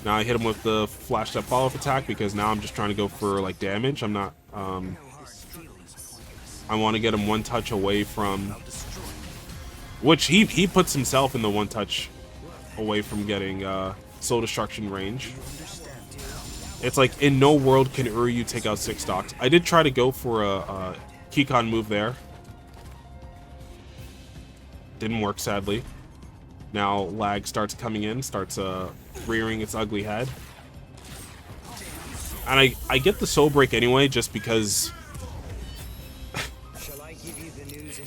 Now I hit him with the flash step follow-up attack because now I'm just trying to go for like damage. I'm not. I want to get him 1 touch away from, which he puts himself in the 1 touch away from getting soul destruction range. It's like in no world can Uryu take out 6 stocks. I did try to go for a Kikon move there. Didn't work, sadly. Now lag starts coming in, starts rearing its ugly head. And I get the soul break anyway, just because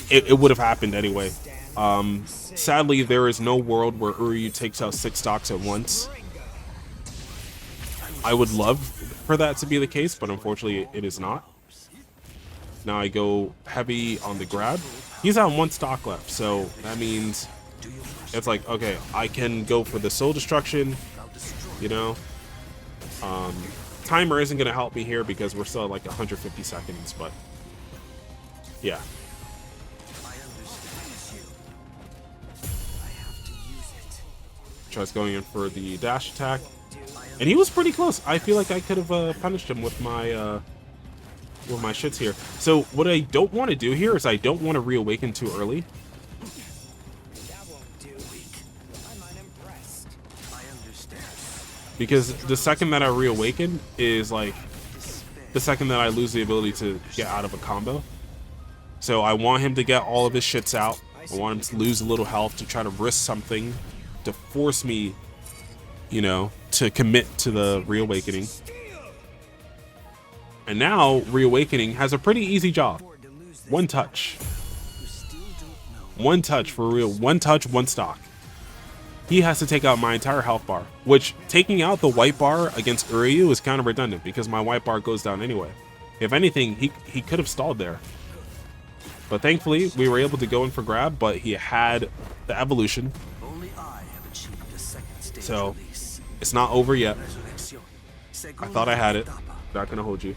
it would have happened anyway. Sadly, there is no world where Uryu takes out 6 stocks at once. I would love for that to be the case, but unfortunately it is not. Now I go heavy on the grab. He's on 1 stock left, so that means it's like, okay, I can go for the soul destruction, you know. Timer isn't going to help me here because we're still at like 150 seconds, but yeah. Tries going in for the dash attack. And he was pretty close. I feel like I could have punished him with my shits here. So what I don't want to do here is I don't want to reawaken too early. Because the second that I reawaken is like the second that I lose the ability to get out of a combo. So I want him to get all of his shits out. I want him to lose a little health to try to risk something to force me, you know, to commit to the reawakening. And now reawakening has a pretty easy job. 1 touch. 1 touch for real. 1 touch, 1 stock. He has to take out my entire health bar, which taking out the white bar against Uryu is kind of redundant because my white bar goes down anyway. If anything, he could have stalled there. But thankfully, we were able to go in for grab, but he had the evolution. So it's not over yet. I thought I had it. Not gonna hold you.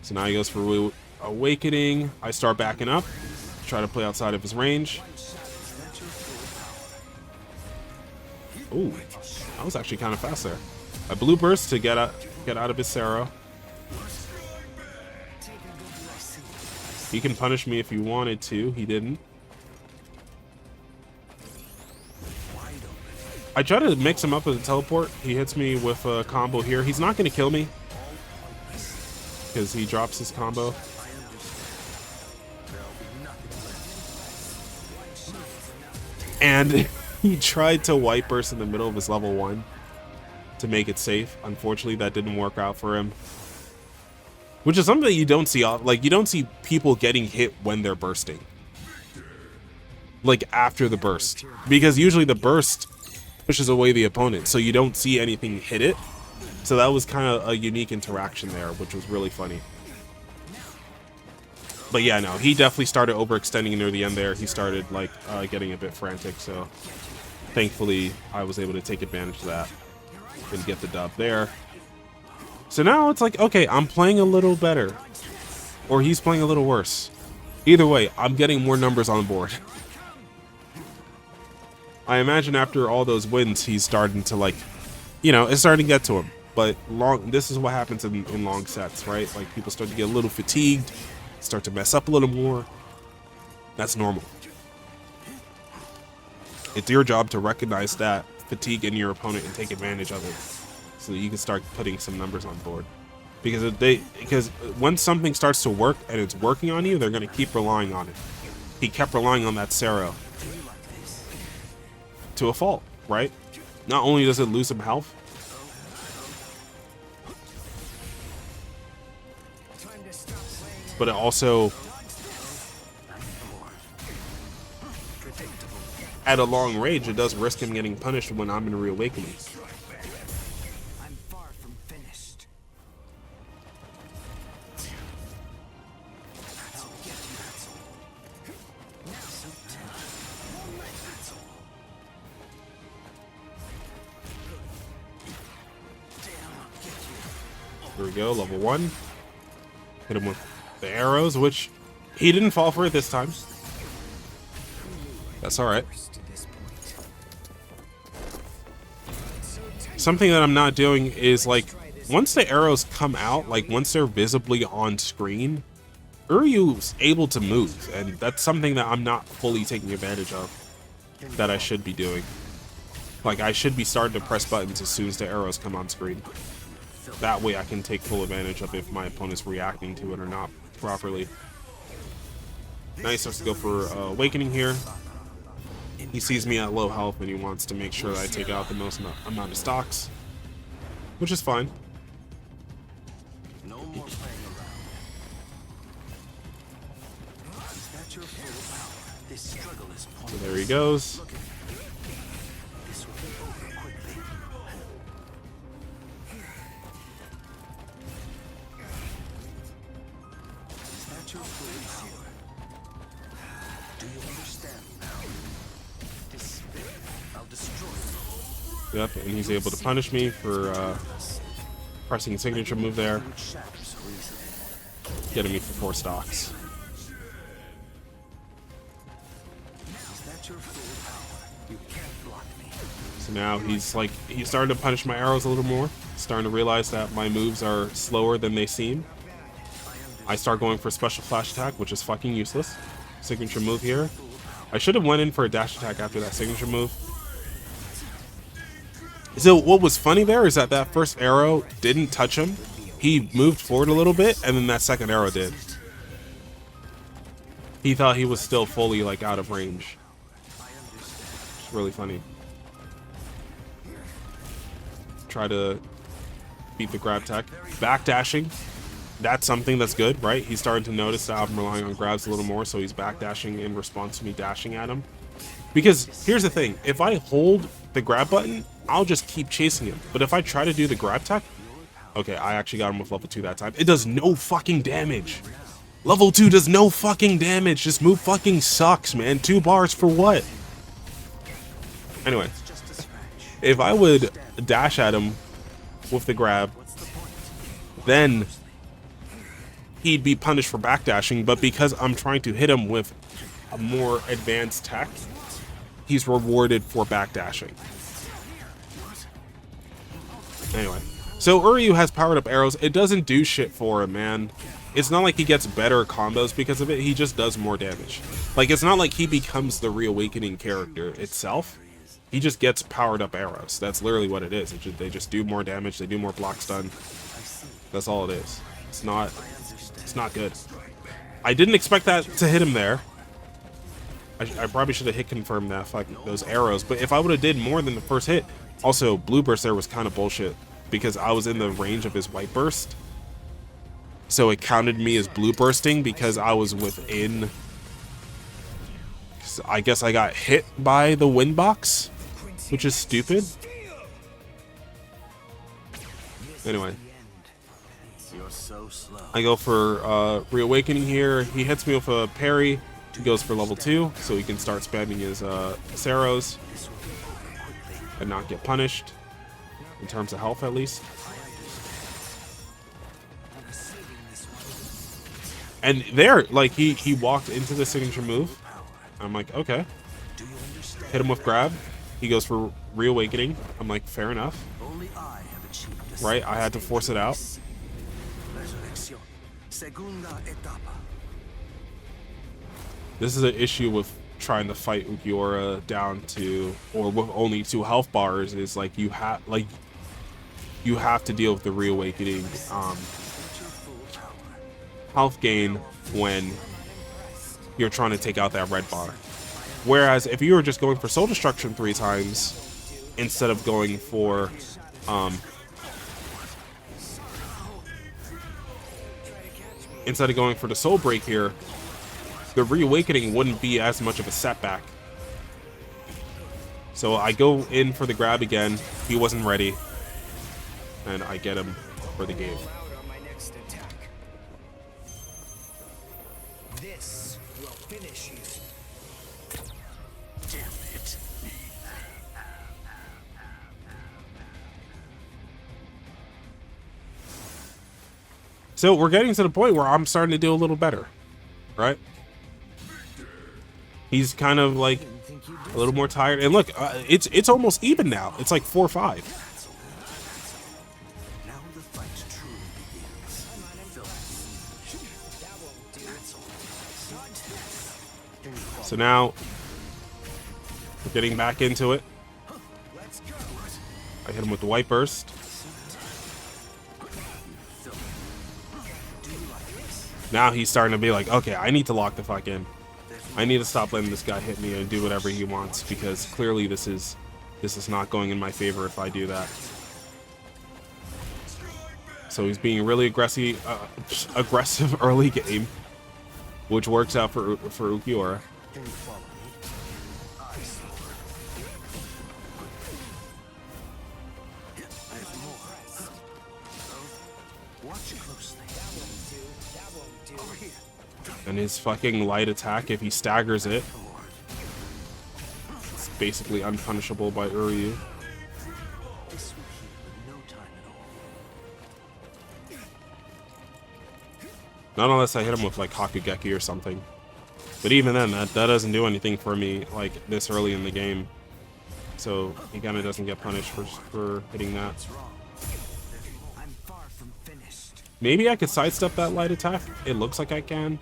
So now he goes for Awakening. I start backing up. Try to play outside of his range. Ooh, that was actually kind of fast there. A blue burst to get out of his Sarrow. He can punish me if he wanted to. He didn't. I try to mix him up with a teleport. He hits me with a combo here. He's not going to kill me because he drops his combo. And he tried to white burst in the middle of his level 1 to make it safe. Unfortunately, that didn't work out for him. Which is something that you don't see, like, you don't see people getting hit when they're bursting. Like, after the burst. Because usually the burst pushes away the opponent, so you don't see anything hit it. So that was kind of a unique interaction there, which was really funny. But yeah, no, he definitely started overextending near the end there. He started, like, getting a bit frantic, so thankfully I was able to take advantage of that and get the dub there. So now it's like, okay, I'm playing a little better. Or he's playing a little worse. Either way, I'm getting more numbers on board. I imagine after all those wins, he's starting to, like, you know, it's starting to get to him. But this is what happens in long sets, right? Like, people start to get a little fatigued, start to mess up a little more. That's normal. It's your job to recognize that fatigue in your opponent and take advantage of it, so that you can start putting some numbers on board. Because when something starts to work and it's working on you, they're going to keep relying on it. He kept relying on that Sarrow to a fault, right? Not only does it lose him health, but it also, at a long range, it does risk him getting punished when I'm in Reawakening. I'm far from finished. Here we go, level 1. Hit him with the arrows, which he didn't fall for it this time. That's alright. Something that I'm not doing is, like, once the arrows come out, like once they're visibly on screen, Uryu's able to move, and that's something that I'm not fully taking advantage of that I should be doing. Like, I should be starting to press buttons as soon as the arrows come on screen. That way I can take full advantage of if my opponent's reacting to it or not properly. Now he starts to go for Awakening here. He sees me at low health and he wants to make sure that I take out the most amount of stocks, which is fine. No more playing around. Is that your full power? This struggle is So pointless. there he goes. This will be over quickly. Is that your full power? Do you understand now? Despair. I'll destroy you. Yep, and he's able to punish me for pressing a signature move there, Which shatters reason. getting me for 4 stocks. Is that your full power? You can't block me. So now he's starting to punish my arrows a little more, starting to realize that my moves are slower than they seem. I start going for special flash attack, which is fucking useless. Signature move here. I should have went in for a dash attack after that signature move. So what was funny there is that first arrow didn't touch him. He moved forward a little bit, and then that second arrow did. He thought he was still fully, like, out of range. It's really funny. Try to beat the grab tech. Backdashing. That's something that's good, right? He's starting to notice that I'm relying on grabs a little more, so he's backdashing in response to me dashing at him. Because here's the thing, if I hold the grab button, I'll just keep chasing him. But if I try to do the grab tech, okay, I actually got him with level 2 that time. It does no fucking damage. Level 2 does no fucking damage. This move fucking sucks, man. 2 bars for what? Anyway, if I would dash at him with the grab, then he'd be punished for backdashing, but because I'm trying to hit him with a more advanced tech, he's rewarded for backdashing. Anyway, so Uryu has powered up arrows. It doesn't do shit for him, man. It's not like he gets better combos because of it. He just does more damage. Like, it's not like he becomes the Reawakening character itself. He just gets powered up arrows. That's literally what it is. They just do more damage. They do more block stun. That's all it is. It's not good. I didn't expect that to hit him there. I probably should have hit confirmed that those arrows. But if I would have did more than the first hit, also blue burst there was kind of bullshit because I was in the range of his white burst. So it counted me as blue bursting because I was within. I guess I got hit by the wind box, which is stupid. Anyway, I go for Reawakening here. He hits me with a parry. He goes for level 2, so he can start spamming his arrows and not get punished in terms of health, at least. And there, like, he walked into the signature move. I'm like, okay. Hit him with grab. He goes for Reawakening. I'm like, fair enough. Right, I had to force it out. This is an issue with trying to fight Ulquiorra down to, or with only 2 health bars, is like you have to deal with the Reawakening health gain when you're trying to take out that red bar. Whereas if you were just going for soul destruction 3 times instead of going for the soul break here, the Reawakening wouldn't be as much of a setback. So I go in for the grab again. He wasn't ready, and I get him for the game. This will finish you. Damn it. So we're getting to the point where I'm starting to do a little better, right? He's kind of like a little more tired, and look, it's almost even now. It's like 4-5. Now the fight truly begins. So now we're getting back into it. I hit him with the white burst. Now he's starting to be like, okay, I need to lock the fuck in. I need to stop letting this guy hit me and do whatever he wants, because clearly this is not going in my favor if I do that. So he's being really aggressive early game, which works out for Ulquiorra. And his fucking light attack, if he staggers it, it's basically unpunishable by Uryu. Not unless I hit him with like Hakugeki or something. But even then, that doesn't do anything for me like this early in the game. So he kind of doesn't get punished for hitting that. Maybe I could sidestep that light attack. It looks like I can.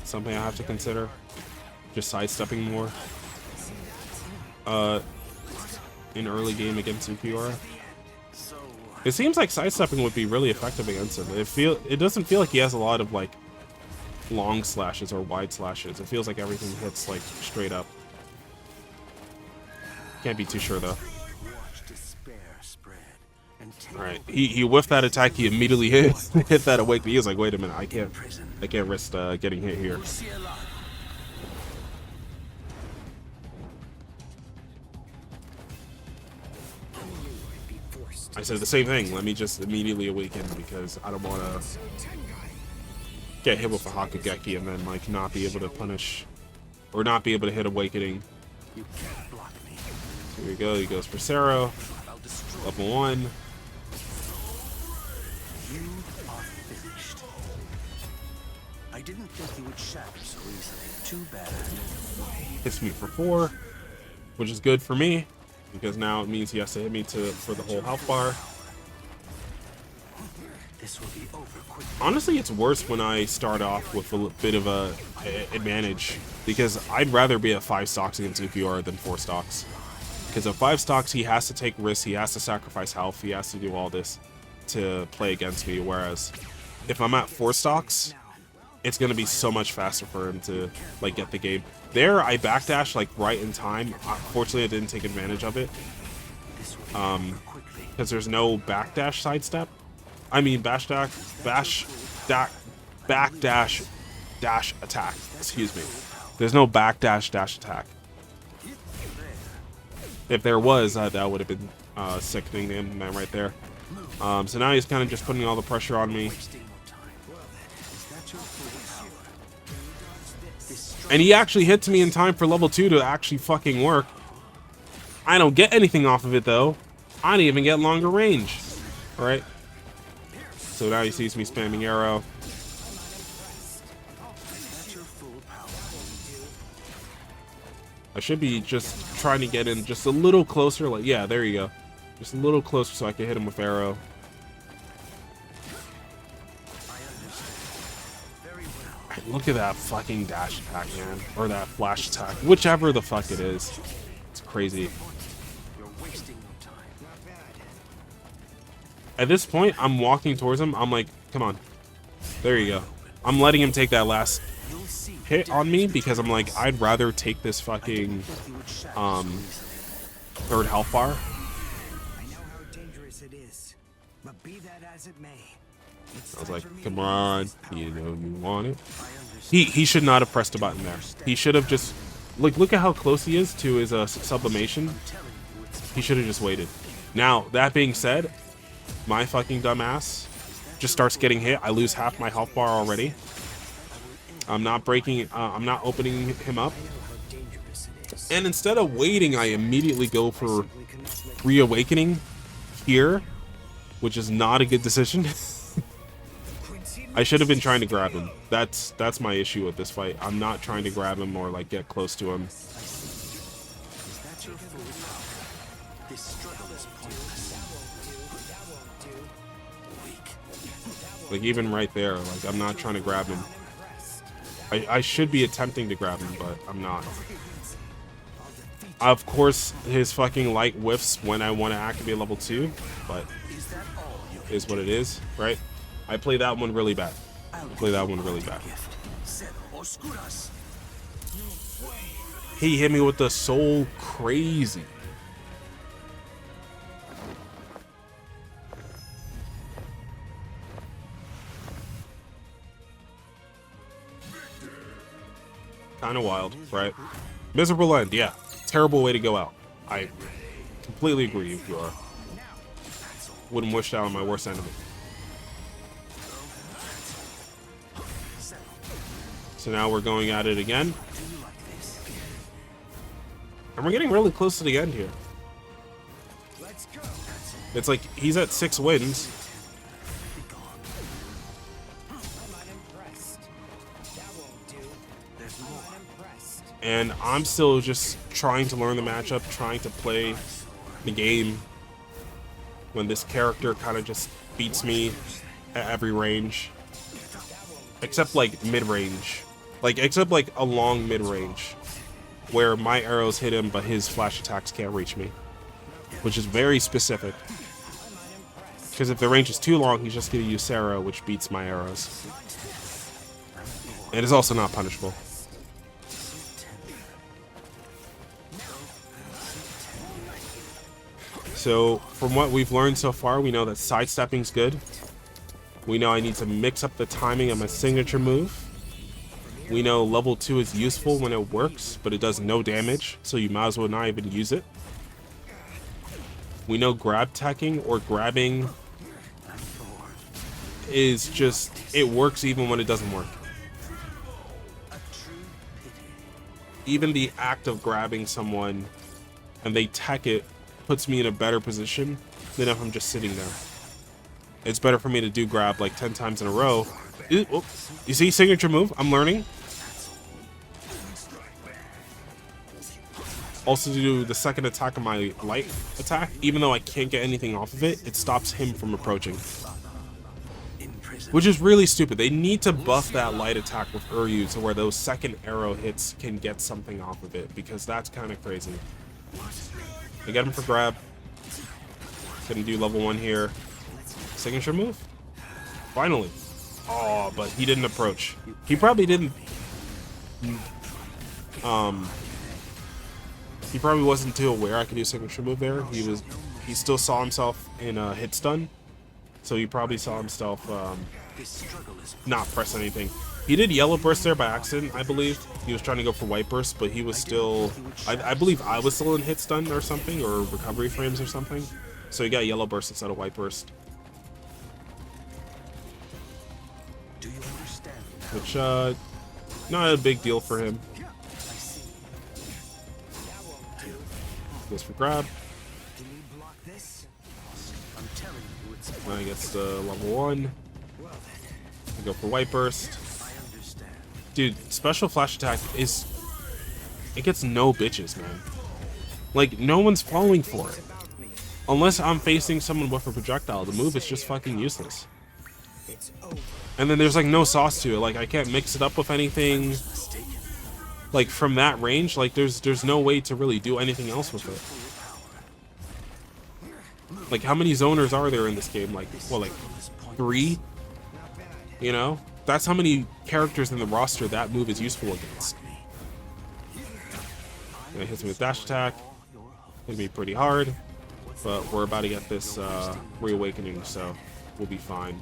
Something I have to consider. Just sidestepping more. In early game against Ulquiorra. It seems like sidestepping would be really effective against him. It doesn't feel like he has a lot of like long slashes or wide slashes. It feels like everything hits like straight up. Can't be too sure though. Alright, he whiffed that attack. He immediately hit that awakening. He was like, wait a minute, I can't risk getting hit here. I said the same thing. Let me just immediately awaken because I don't want to get hit with a Hakugeki and then like not be able to punish or not be able to hit awakening. Here we go. He goes for Sero. Level 1. You are finished. I didn't think you would shatter so easily. Too bad. Hits me for 4, which is good for me because now it means he has to hit me for the whole health bar. This will be over quickly. Honestly, it's worse when I start off with a bit of a advantage because I'd rather be at 5 stocks against Ulquiorra than 4 stocks. Because at 5 stocks, he has to take risks, he has to sacrifice health, he has to do all this to play against me. Whereas if I'm at 4 stocks, it's gonna be so much faster for him to like get the game. There, I backdash like right in time. Fortunately, I didn't take advantage of it because there's no backdash sidestep. I mean, backdash dash attack. Excuse me. There's no backdash dash attack. If there was, that would have been sickening to him right there. So now he's kind of just putting all the pressure on me. And he actually hits me in time for level 2 to actually fucking work. I don't get anything off of it though. I didn't even get longer range. Alright. So now he sees me spamming arrow. I should be just trying to get in just a little closer. Like, yeah, there you go. Just a little closer so I can hit him with arrow. Look at that fucking dash attack, man. Or that flash attack. Whichever the fuck it is. It's crazy. At this point, I'm walking towards him. I'm like, come on. There you go. I'm letting him take that last hit on me because I'm like, I'd rather take this fucking third health bar. I know how dangerous it is, but be that as it may. I was like, come on, you know you want it. He should not have pressed a button there. He should have just like look at how close he is to his sublimation. He should have just waited. Now, that being said, my fucking dumbass just starts getting hit. I lose half my health bar already. I'm not breaking, I'm not opening him up. And instead of waiting, I immediately go for reawakening here, which is not a good decision. I should have been trying to grab him. That's my issue with this fight. I'm not trying to grab him or like get close to him. Like even right there, like I'm not trying to grab him. I should be attempting to grab him, but I'm not. Of course, his fucking light whiffs when I want to activate level 2, but is what it is, right? I play that one really bad. He hit me with the soul crazy. Kind of wild, right? Miserable end, yeah. Terrible way to go out. I completely agree with you are. Wouldn't wish that on my worst enemy. So now we're going at it again. And we're getting really close to the end here. It's like he's at 6 wins. And I'm still just trying to learn the matchup, trying to play the game when this character kind of just beats me at every range. Except like mid-range. Except like a long mid-range. Where my arrows hit him, but his flash attacks can't reach me. Which is very specific. Because if the range is too long, he's just going to use Sarah, which beats my arrows. And is also not punishable. So, from what we've learned so far, we know that sidestepping's good. We know I need to mix up the timing of my signature move. We know level 2 is useful when it works, but it does no damage, so you might as well not even use it. We know grab tacking or grabbing is just, it works even when it doesn't work. Even the act of grabbing someone and they tech it puts me in a better position than if I'm just sitting there. It's better for me to do grab like 10 times in a row. You see, signature move, I'm learning. Also to do the second attack of my light attack, even though I can't get anything off of it, it stops him from approaching. Which is really stupid. They need to buff that light attack with Uryu to where those second arrow hits can get something off of it, because that's kind of crazy. I get him for grab. Gonna do level 1 here. Signature move? Finally. Oh, but he didn't approach. He probably didn't... He probably wasn't too aware I could do signature move there. He still saw himself in a hit stun. So he probably saw himself not press anything. He did yellow burst there by accident, I believe. He was trying to go for white burst, but he was still... I believe I was still in hit stun or something, or recovery frames or something. So he got yellow burst instead of white burst. Which, not a big deal for him. Goes for grab. Now he gets to level 1. I go for white burst. Dude, special flash attack is... It gets no bitches, man. Like, no one's falling for it. Unless I'm facing someone with a projectile, the move is just fucking useless. And then there's like no sauce to it. Like, I can't mix it up with anything. Like, from that range, like there's no way to really do anything else with it. Like, how many zoners are there in this game? Like, well, like 3? You know? That's how many characters in the roster that move is useful against. And it hits me with dash attack. Hit me pretty hard. But we're about to get this reawakening, so we'll be fine.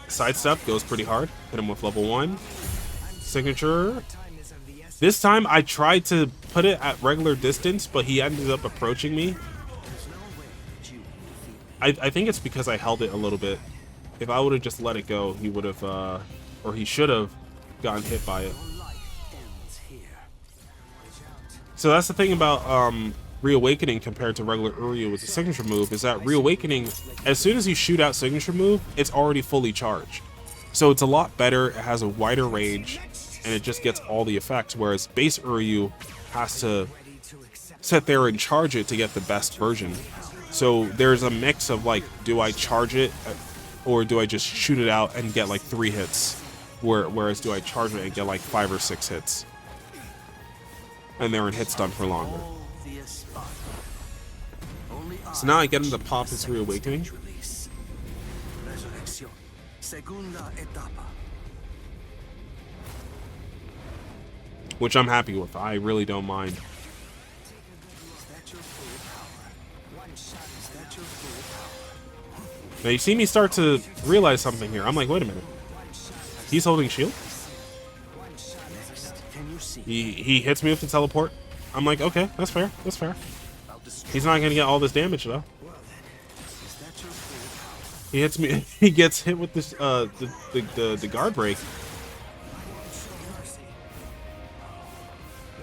Sidestep goes pretty hard. Hit him with level 1. Signature. This time I tried to put it at regular distance, but he ended up approaching me. I think it's because I held it a little bit. If I would have just let it go, he would have, or he should have gotten hit by it. So that's the thing about Reawakening compared to regular Uryu with the signature move, is that Reawakening, as soon as you shoot out signature move, it's already fully charged. So it's a lot better, it has a wider range, and it just gets all the effects, whereas base Uryu has to sit there and charge it to get the best version. So there's a mix of like, do I charge it, or do I just shoot it out and get like 3 hits? Whereas do I charge it and get like 5 or 6 hits? And they're in hit stun for longer. So now I get him to pop his Reawakening. Which I'm happy with. I really don't mind. Now you see me start to realize something here. I'm like, wait a minute. He's holding shield? He hits me with the teleport. I'm like, okay, that's fair. That's fair. He's not gonna get all this damage though. He hits me. He gets hit with this the guard break.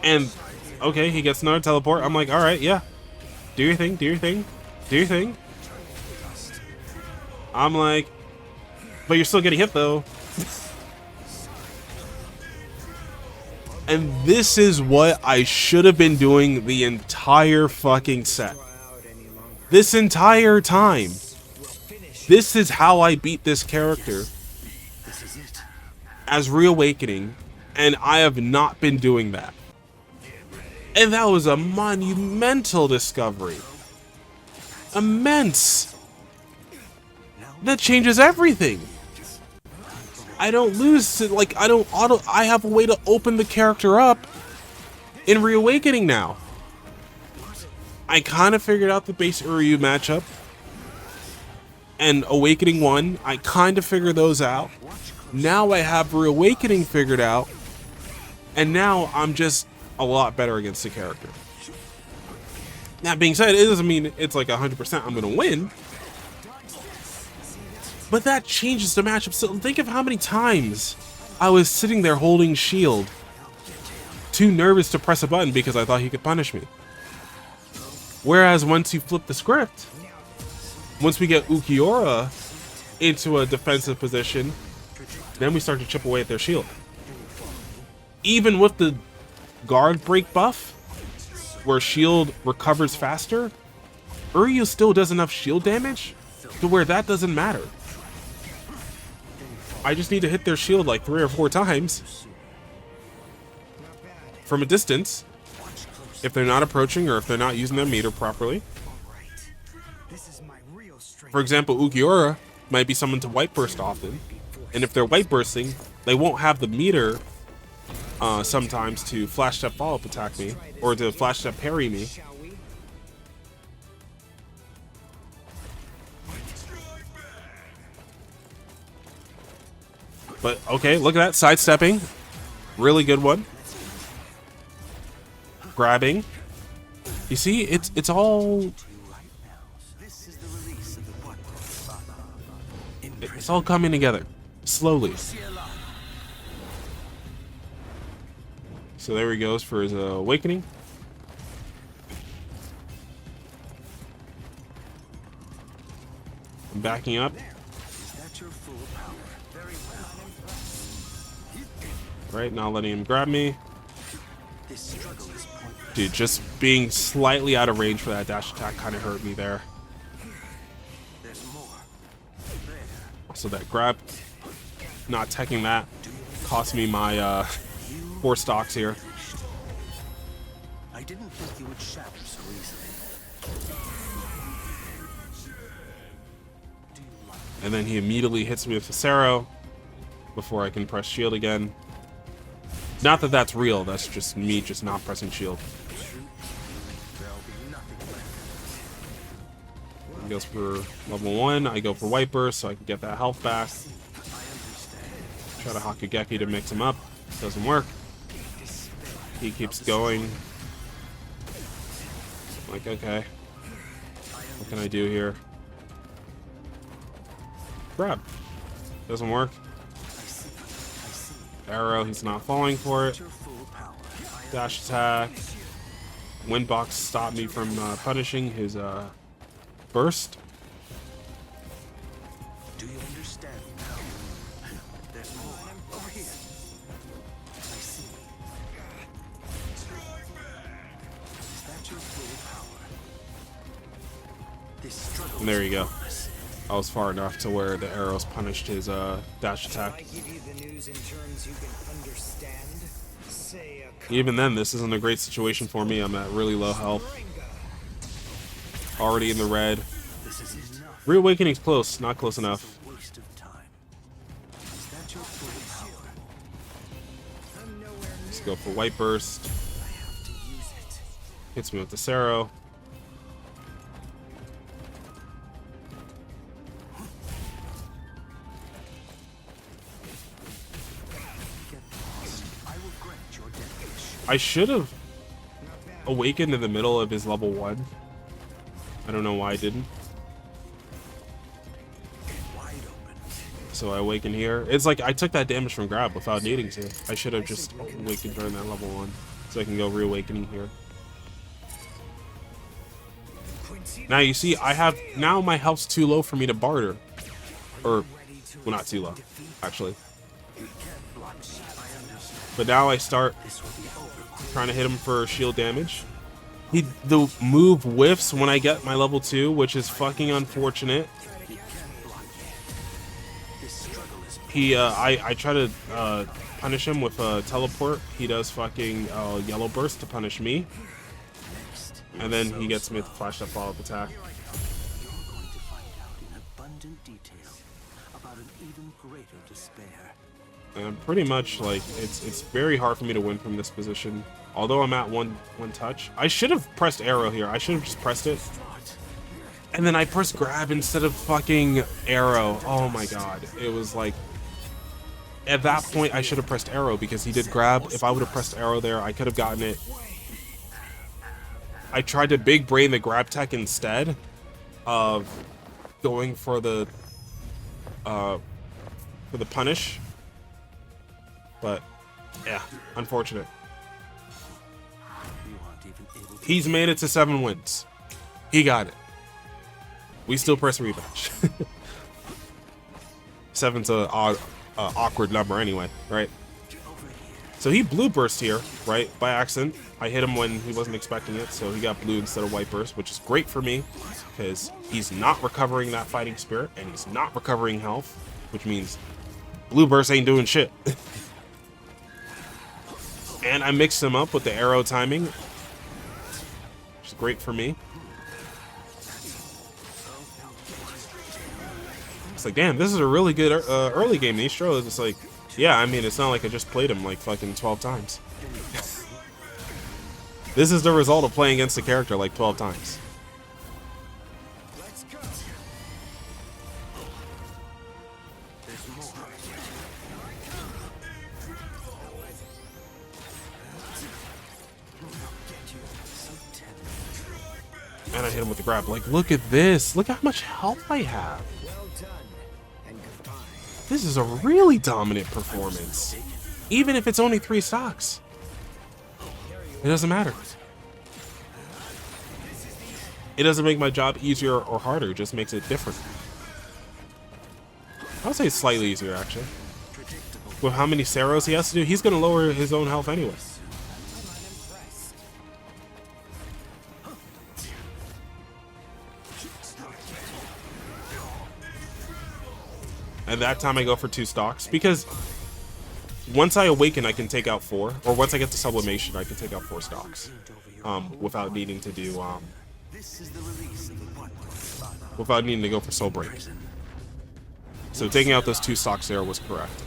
And okay, he gets another teleport. I'm like, all right, yeah. Do your thing. Do your thing. Do your thing. I'm like, but you're still getting hit though. And this is what I should have been doing the entire fucking set. This entire time. This is how I beat this character as Reawakening, and I have not been doing that. And that was a monumental discovery. Immense. That changes everything. I don't lose, like, I have a way to open the character up in Reawakening now. I kind of figured out the base Uryu matchup. And Awakening 1, I kind of figured those out. Now I have Reawakening figured out. And now I'm just a lot better against the character. That being said, it doesn't mean it's like 100% I'm going to win. But that changes the matchup. So think of how many times I was sitting there holding shield, too nervous to press a button because I thought he could punish me. Whereas once you flip the script, Once we get Ulquiorra into a defensive position, then we start to chip away at their shield. Even with the guard break buff, where shield recovers faster, Uryu still does enough shield damage to where that doesn't matter. I just need to hit their shield like 3 or 4 times from a distance if they're not approaching or if they're not using their meter properly. For example, Ulquiorra might be summoned to white burst often, and if they're white bursting, they won't have the meter sometimes to flash step follow up attack me or to flash step parry me. But okay, look at that sidestepping, really good one. Grabbing. You see, it's all it's all coming together slowly. So there he goes for his awakening. I'm backing up. Right, not letting him grab me. Dude, just being slightly out of range for that dash attack kind of hurt me there. Also, that grab, not teching that, cost me my 4 stocks here. I didn't think you would shatter so easily. And then he immediately hits me with Facero before I can press shield again. Not that that's real, that's just me just not pressing shield. He goes for level 1, I go for White Burst so I can get that health back. Try to Hakugeki to mix him up, doesn't work. He keeps going. Like, okay, what can I do here? Grab. Doesn't work. Arrow, he's not falling for it. Dash attack. Windbox stopped me from punishing his burst. Do you understand now? There's more over here. I see. Is that your full power? This struggle. And there you go. I was far enough to where the arrows punished his dash attack. Even then, this isn't a great situation for me. I'm at really low health. Already in the red. Reawakening's close, not close enough. Let's go for White Burst. Hits me with the Sero. I should have awakened in the middle of his level 1. I don't know why I didn't. So I awaken here. It's like I took that damage from grab without needing to. I should have just awakened during that level 1. So I can go reawakening here. Now you see, I have, now my health's too low for me to barter. Or, well, not too low, actually. But now I start trying to hit him for shield damage. The move whiffs when I get my level 2, which is fucking unfortunate. I try to punish him with a teleport. He does fucking yellow burst to punish me. And then he gets me with the flash up follow-up attack. And pretty much, like, it's very hard for me to win from this position. Although I'm at one touch. I should have pressed arrow here. I should have just pressed it. And then I pressed grab instead of fucking arrow. Oh my god. It was like, at that point I should have pressed arrow because he did grab. If I would have pressed arrow there, I could have gotten it. I tried to big brain the grab tech instead of going for the punish. But yeah, unfortunate. He's made it to 7 wins. He got it. We still press rematch. 7's a odd, awkward number anyway, right? So he blue burst here, right, by accident. I hit him when he wasn't expecting it, so he got blue instead of white burst, which is great for me, because he's not recovering that fighting spirit, and he's not recovering health, which means blue burst ain't doing shit. And I mixed him up with the arrow timing, which is great for me. It's like, damn, this is a really good early game Nistro. It's like, yeah, I mean, it's not like I just played him like fucking 12 times. This is the result of playing against a character like 12 times. And I hit him with the grab. Like, look at this. Look how much health I have. This is a really dominant performance. Even if it's only 3 stocks. It doesn't matter. It doesn't make my job easier or harder. It just makes it different. I would say it's slightly easier, actually. With how many Ceros he has to do, he's going to lower his own health anyway. And that time I go for 2 stocks, because once I awaken I can take out 4, or once I get the sublimation I can take out 4 stocks, without needing to do without needing to go for soul break. So taking out those 2 stocks there was correct.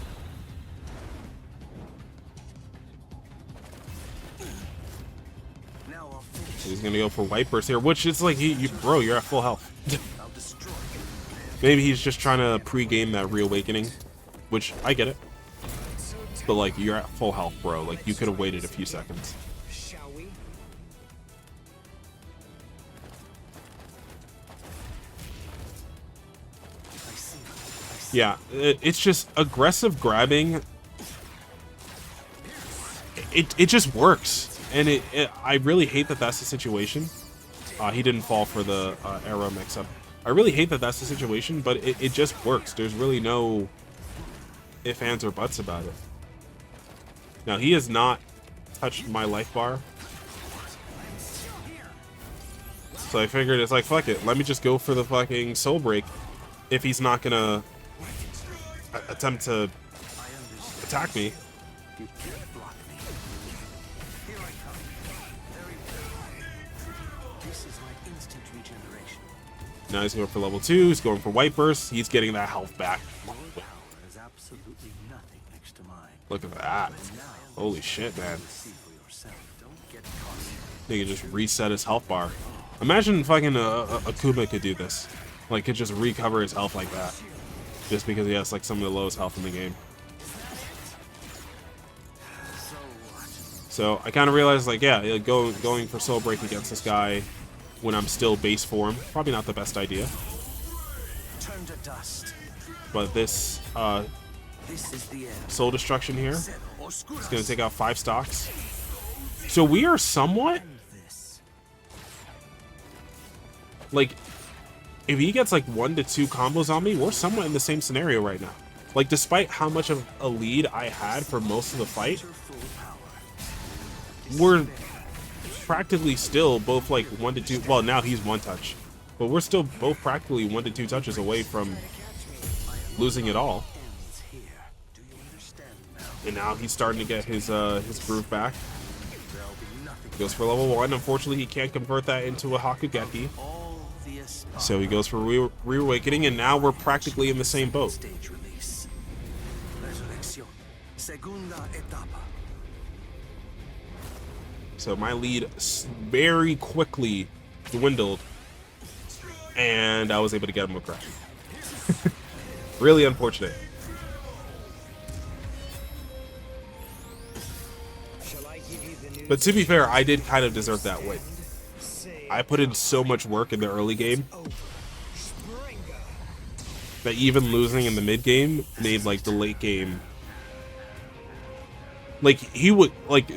So he's gonna go for white burst here, which is like, bro, you're at full health. Maybe he's just trying to pre-game that reawakening, which I get it. But like, you're at full health, bro. Like, you could have waited a few seconds. Shall we? Yeah, it's just aggressive grabbing. It just works, and I really hate that that's the situation. He didn't fall for the arrow mix-up. I really hate that that's the situation, but it just works. There's really no ifs, ands, or buts about it. Now, he has not touched my life bar. So I figured it's like, fuck it. Let me just go for the fucking soul break if he's not gonna attempt to attack me. Now he's going for level 2, he's going for white burst, he's getting that health back. Look at that. Holy shit, man. He could just reset his health bar. Imagine fucking Akuma could do this. Like, could just recover his health like that. Just because he has like some of the lowest health in the game. So I kind of realized, like, yeah, going for soul break against this guy when I'm still base form, probably not the best idea. But this soul destruction here is going to take out 5 stocks. So we are somewhat like, if he gets like 1 to 2 combos on me, we're somewhat in the same scenario right now. Like, despite how much of a lead I had for most of the fight, we're practically still both like 1 to 2. Well, now he's 1 touch, but we're still both practically 1 to 2 touches away from losing it all. And now he's starting to get his groove back. Goes for level 1. Unfortunately, he can't convert that into a Hakugeki. So he goes for reawakening, and now we're practically in the same boat. So my lead very quickly dwindled, and I was able to get him with crash. Really unfortunate. But to be fair, I did kind of deserve that win. I put in so much work in the early game that even losing in the mid game made like the late game, like,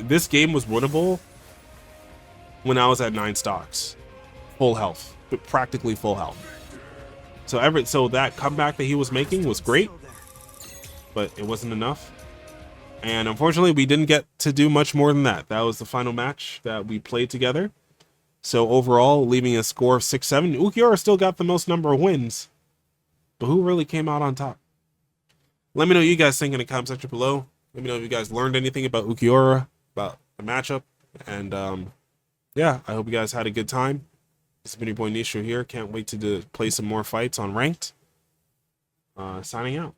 this game was winnable when I was at 9 stocks, full health, but practically full health. So that comeback that he was making was great, but it wasn't enough. And unfortunately, we didn't get to do much more than that. That was the final match that we played together. So overall, leaving a score of 6-7, Ulquiorra still got the most number of wins. But who really came out on top? Let me know what you guys think in the comment section below. Let me know if you guys learned anything about Ulquiorra, about the matchup. And yeah, I hope you guys had a good time. This has been your boy Nistro here. Can't wait to play some more fights on Ranked. Signing out.